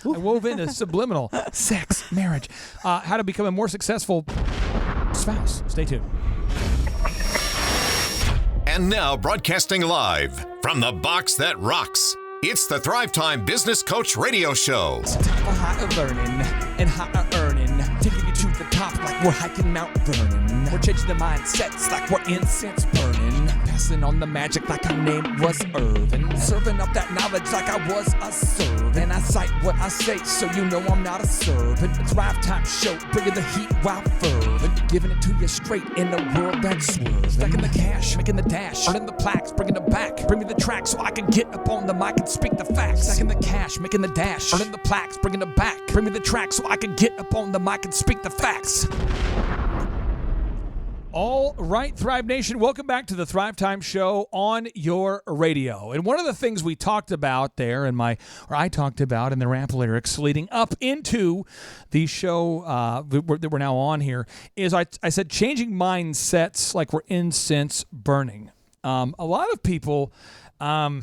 wove in a subliminal sex, marriage, how to become a more successful spouse. Stay tuned. And now, broadcasting live from the box that rocks, it's the Thrivetime Business Coach Radio Show. Time for higher learning and higher earning. Taking you to the top like we're hiking Mount Vernon. We're changing the mindsets like we're incense burning. Passing on the magic like our name was Irvin. Serving up that knowledge like I was a servant. And I cite what I say so you know I'm not a servant. It's Thrivetime Show, bringing the heat while fervent. Giving it to you straight in a world that's swerving. Stacking the cash, making the dash, earning the plaques, bringing it back. Bring me the track so I can get up on the mic and speak the facts. Stacking the cash, making the dash, earning the plaques, bringing it back. Bring me the track so I can get up on the mic and speak the facts. All right, Thrive Nation, welcome back to the Thrivetime Show on your radio. And one of the things we talked about there I talked about in the rap lyrics leading up into the show that we're now on here is I said changing mindsets like we're incense burning. A lot of people, I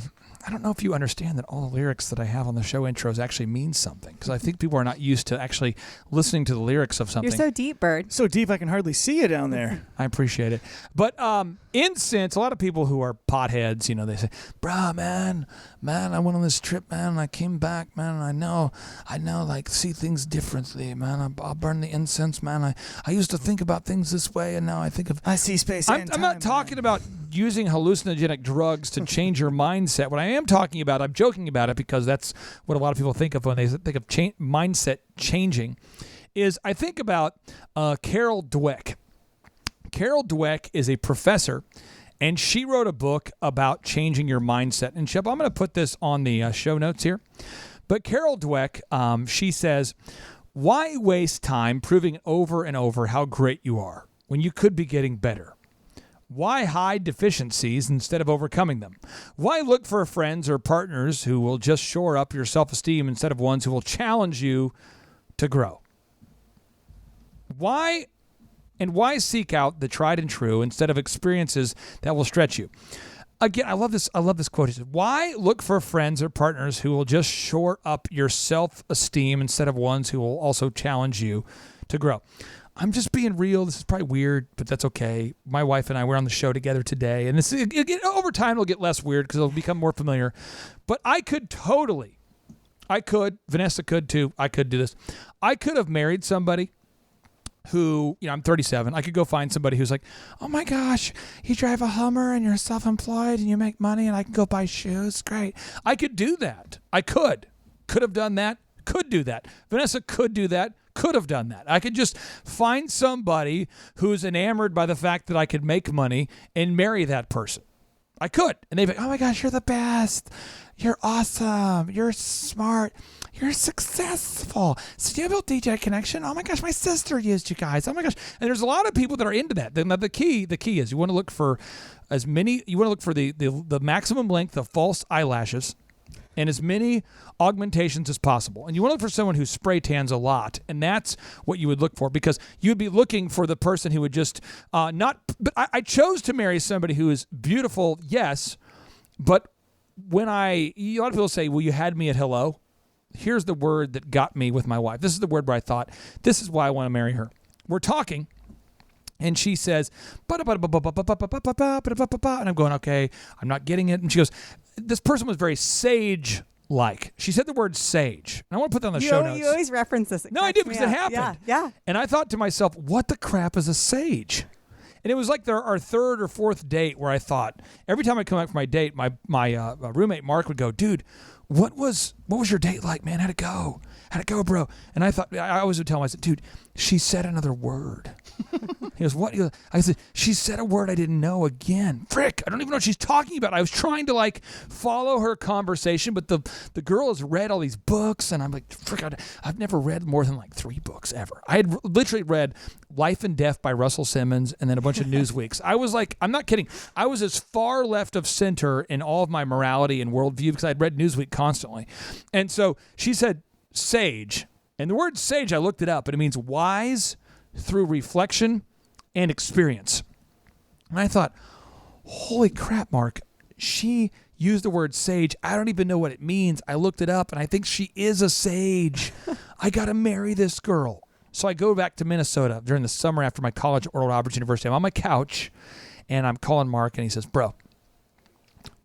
don't know if you understand that all the lyrics that I have on the show intros actually mean something, because I think people are not used to actually listening to the lyrics of something. You're so deep, Bird. So deep I can hardly see you down there. I appreciate it. But incense, a lot of people who are potheads, they say, bruh, man, I went on this trip, man, and I came back, man, and I know, like, see things differently, man. I'll burn the incense, man. I used to think about things this way, and now I think of... I see space and time. I'm not talking about using hallucinogenic drugs to change your mindset. What I am talking about, I'm joking about it because that's what a lot of people think of when they think of mindset changing, is I think about Carol Dweck. Carol Dweck is a professor, and she wrote a book about changing your mindset. And Shep, I'm going to put this on the show notes here. But Carol Dweck, she says, why waste time proving over and over how great you are when you could be getting better? Why hide deficiencies instead of overcoming them? Why look for friends or partners who will just shore up your self-esteem instead of ones who will challenge you to grow? Why seek out the tried and true instead of experiences that will stretch you? Again, I love this quote. He said, why look for friends or partners who will just shore up your self-esteem instead of ones who will also challenge you to grow? I'm just being real. This is probably weird, but that's okay. My wife and I were on the show together today, and over time it'll get less weird because it'll become more familiar. But Vanessa could too. I could do this. I could have married somebody who, I'm 37. I could go find somebody who's like, oh my gosh, you drive a Hummer and you're self-employed and you make money and I can go buy shoes. Great. I could do that. I could have done that. Could do that. Vanessa could do that. Could have done that. I could just find somebody who's enamored by the fact that I could make money and marry that person. I could. And they'd be like, oh my gosh, you're the best. You're awesome. You're smart. You're successful. So do you have a DJ connection? Oh my gosh, my sister used you guys. Oh my gosh. And there's a lot of people that are into that. Then the key is you want to look for the maximum length of false eyelashes and as many augmentations as possible. And you want to look for someone who spray tans a lot, and that's what you would look for, because you'd be looking for the person who would just not. But I chose to marry somebody who is beautiful, yes, but a lot of people say, well, you had me at hello. Here's the word that got me with my wife. This is the word where I thought, this is why I want to marry her. We're talking, and she says, and I'm going, okay, I'm not getting it. And she goes, this person was very sage-like. She said the word sage. And I want to put that on the show notes. You always reference this. No, I did, because it happened. Yeah. And I thought to myself, what the crap is a sage? And it was like our third or fourth date where I thought, every time I come back from my date, my roommate Mark would go, dude, what was your date like, man? How'd it go? how'd it go, bro? And I thought, I always would tell him, I said, dude, she said another word. He goes, what? I said, she said a word I didn't know again. Frick, I don't even know what she's talking about. I was trying to like follow her conversation, but the girl has read all these books, and I'm like, frick, I've never read more than like 3 books ever. I had literally read Life and Death by Russell Simmons and then a bunch of Newsweeks. I was like, I'm not kidding. I was as far left of center in all of my morality and worldview because I'd read Newsweek constantly. And so she said sage. And the word sage, I looked it up, and it means wise through reflection and experience. And I thought, holy crap, Mark, she used the word sage. I don't even know what it means. I looked it up, and I think she is a sage. I got to marry this girl. So I go back to Minnesota during the summer after my college at Oral Roberts University. I'm on my couch, and I'm calling Mark, and he says, bro,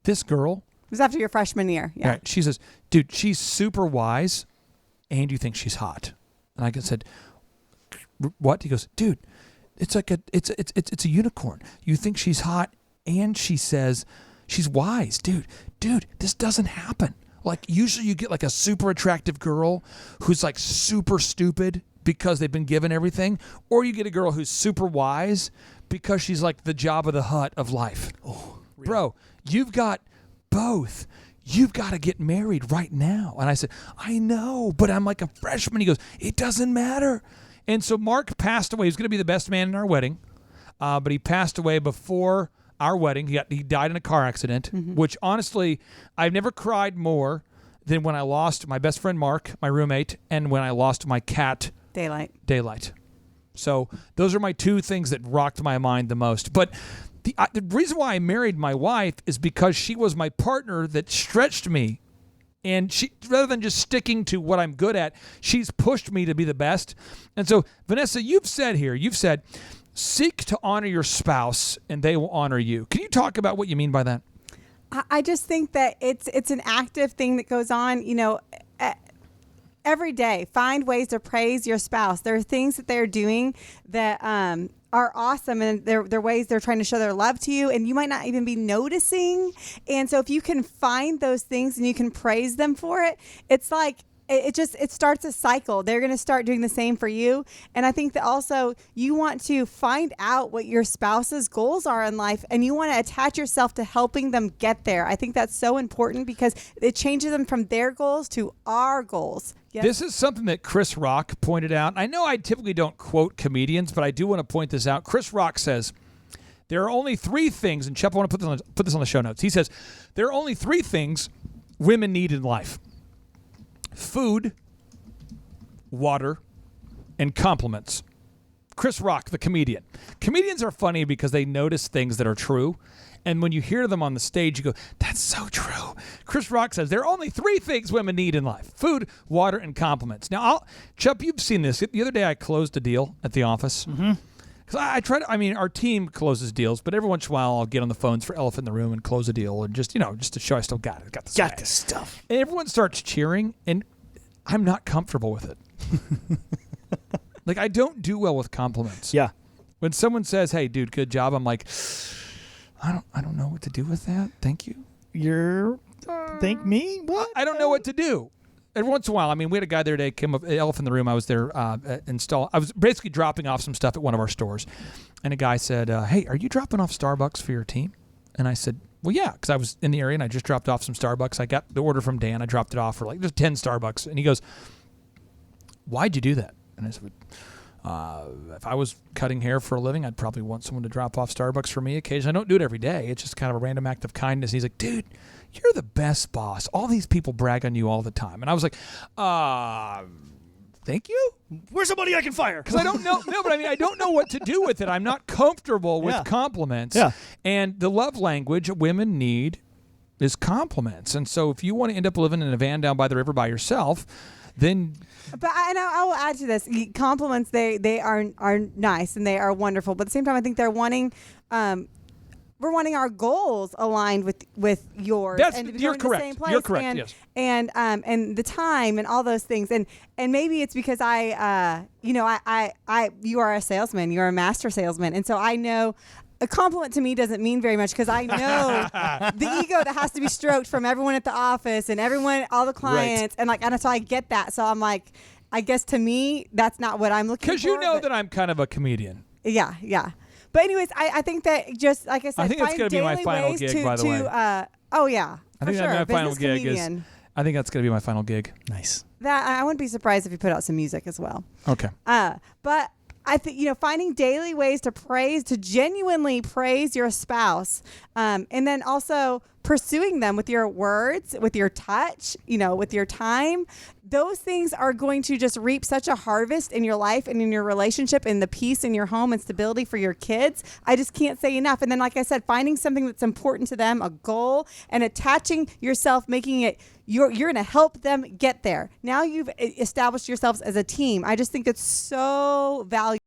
this girl. It was after your freshman year. Yeah. Right, she says, dude, she's super wise, and you think she's hot. And I said, what? He goes, dude, it's like it's a unicorn. You think she's hot, and she says she's wise. Dude, this doesn't happen. Like, usually you get like a super attractive girl who's like super stupid because they've been given everything, or you get a girl who's super wise because she's like the Jabba the Hutt of life. Oh, really? Bro, you've got both. You've got to get married right now. And I said, I know, but I'm like a freshman. He goes, it doesn't matter. And so Mark passed away. He was going to be the best man in our wedding, but he passed away before our wedding. He died in a car accident, which honestly, I've never cried more than when I lost my best friend Mark, my roommate, and when I lost my cat, Daylight. So those are my 2 things that rocked my mind the most. But the reason why I married my wife is because she was my partner that stretched me. And she, rather than just sticking to what I'm good at, she's pushed me to be the best. And so, Vanessa, you've said, seek to honor your spouse and they will honor you. Can you talk about what you mean by that? I just think that it's an active thing that goes on, every day. Find ways to praise your spouse. There are things that they're doing that are awesome, and they're ways they're trying to show their love to you, and you might not even be noticing. And so if you can find those things and you can praise them for it, it's like it starts a cycle. They're going to start doing the same for you. And I think that also you want to find out what your spouse's goals are in life, and you want to attach yourself to helping them get there. I think that's so important because it changes them from their goals to our goals. Yes. This is something that Chris Rock pointed out. I know I typically don't quote comedians, but I do want to point this out. Chris Rock says, there are only 3 things, and Chup, I want to put this on the show notes. He says, there are only 3 things women need in life: food, water, and compliments. Chris Rock, the comedian. Comedians are funny because they notice things that are true. And when you hear them on the stage, you go, that's so true. Chris Rock says there are only 3 things women need in life: food, water, and compliments. Now, Chup, you've seen this. The other day I closed a deal at the office. Mm-hmm. Because our team closes deals, but every once in a while I'll get on the phones for Elephant in the Room and close a deal, and just to show I still got it. Got this stuff. And everyone starts cheering, and I'm not comfortable with it. Like, I don't do well with compliments. Yeah. When someone says, hey, dude, good job, I'm like, I don't know what to do with that. Thank you. Thank me? What? I don't know what to do. Every once in a while, we had a guy the other day came up, Elephant in the Room. I was there I was basically dropping off some stuff at one of our stores, and a guy said, hey, are you dropping off Starbucks for your team? And I said, well, yeah, because I was in the area and I just dropped off some Starbucks. I got the order from Dan. I dropped it off for just 10 Starbucks. And he goes, why'd you do that? And I said, if I was cutting hair for a living, I'd probably want someone to drop off Starbucks for me occasionally. I don't do it every day. It's just kind of a random act of kindness. And he's like, dude, you're the best boss. All these people brag on you all the time. And I was like, thank you? Where's somebody I can fire? Because I don't know. No, but I don't know what to do with it. I'm not comfortable with compliments. Yeah. And the love language women need is compliments. And so if you want to end up living in a van down by the river by yourself, then... But I will add to this. Compliments, they are nice and they are wonderful. But at the same time, I think they're wanting... we're wanting our goals aligned with yours. And you're correct. The same place. You're correct. Yes. And the time and all those things. And maybe it's because you are a salesman. You're a master salesman, and so I know a compliment to me doesn't mean very much because I know the ego that has to be stroked from everyone at the office and everyone, all the clients, and so I get that. So I'm like, I guess to me, that's not what I'm looking for. Because you know that I'm kind of a comedian. Yeah, yeah. But anyways, I think that just like I said, I think that's going to be my final gig, by the way. Oh yeah, I think sure. my final gig comedian. is. I think that's going to be my final gig. Nice. That I wouldn't be surprised if you put out some music as well. Okay. But I think finding daily ways to genuinely praise your spouse, and then also pursuing them with your words, with your touch, with your time. Those things are going to just reap such a harvest in your life and in your relationship and the peace in your home and stability for your kids. I just can't say enough. And then, like I said, finding something that's important to them, a goal, and attaching yourself, making it you're going to help them get there. Now you've established yourselves as a team. I just think it's so valuable.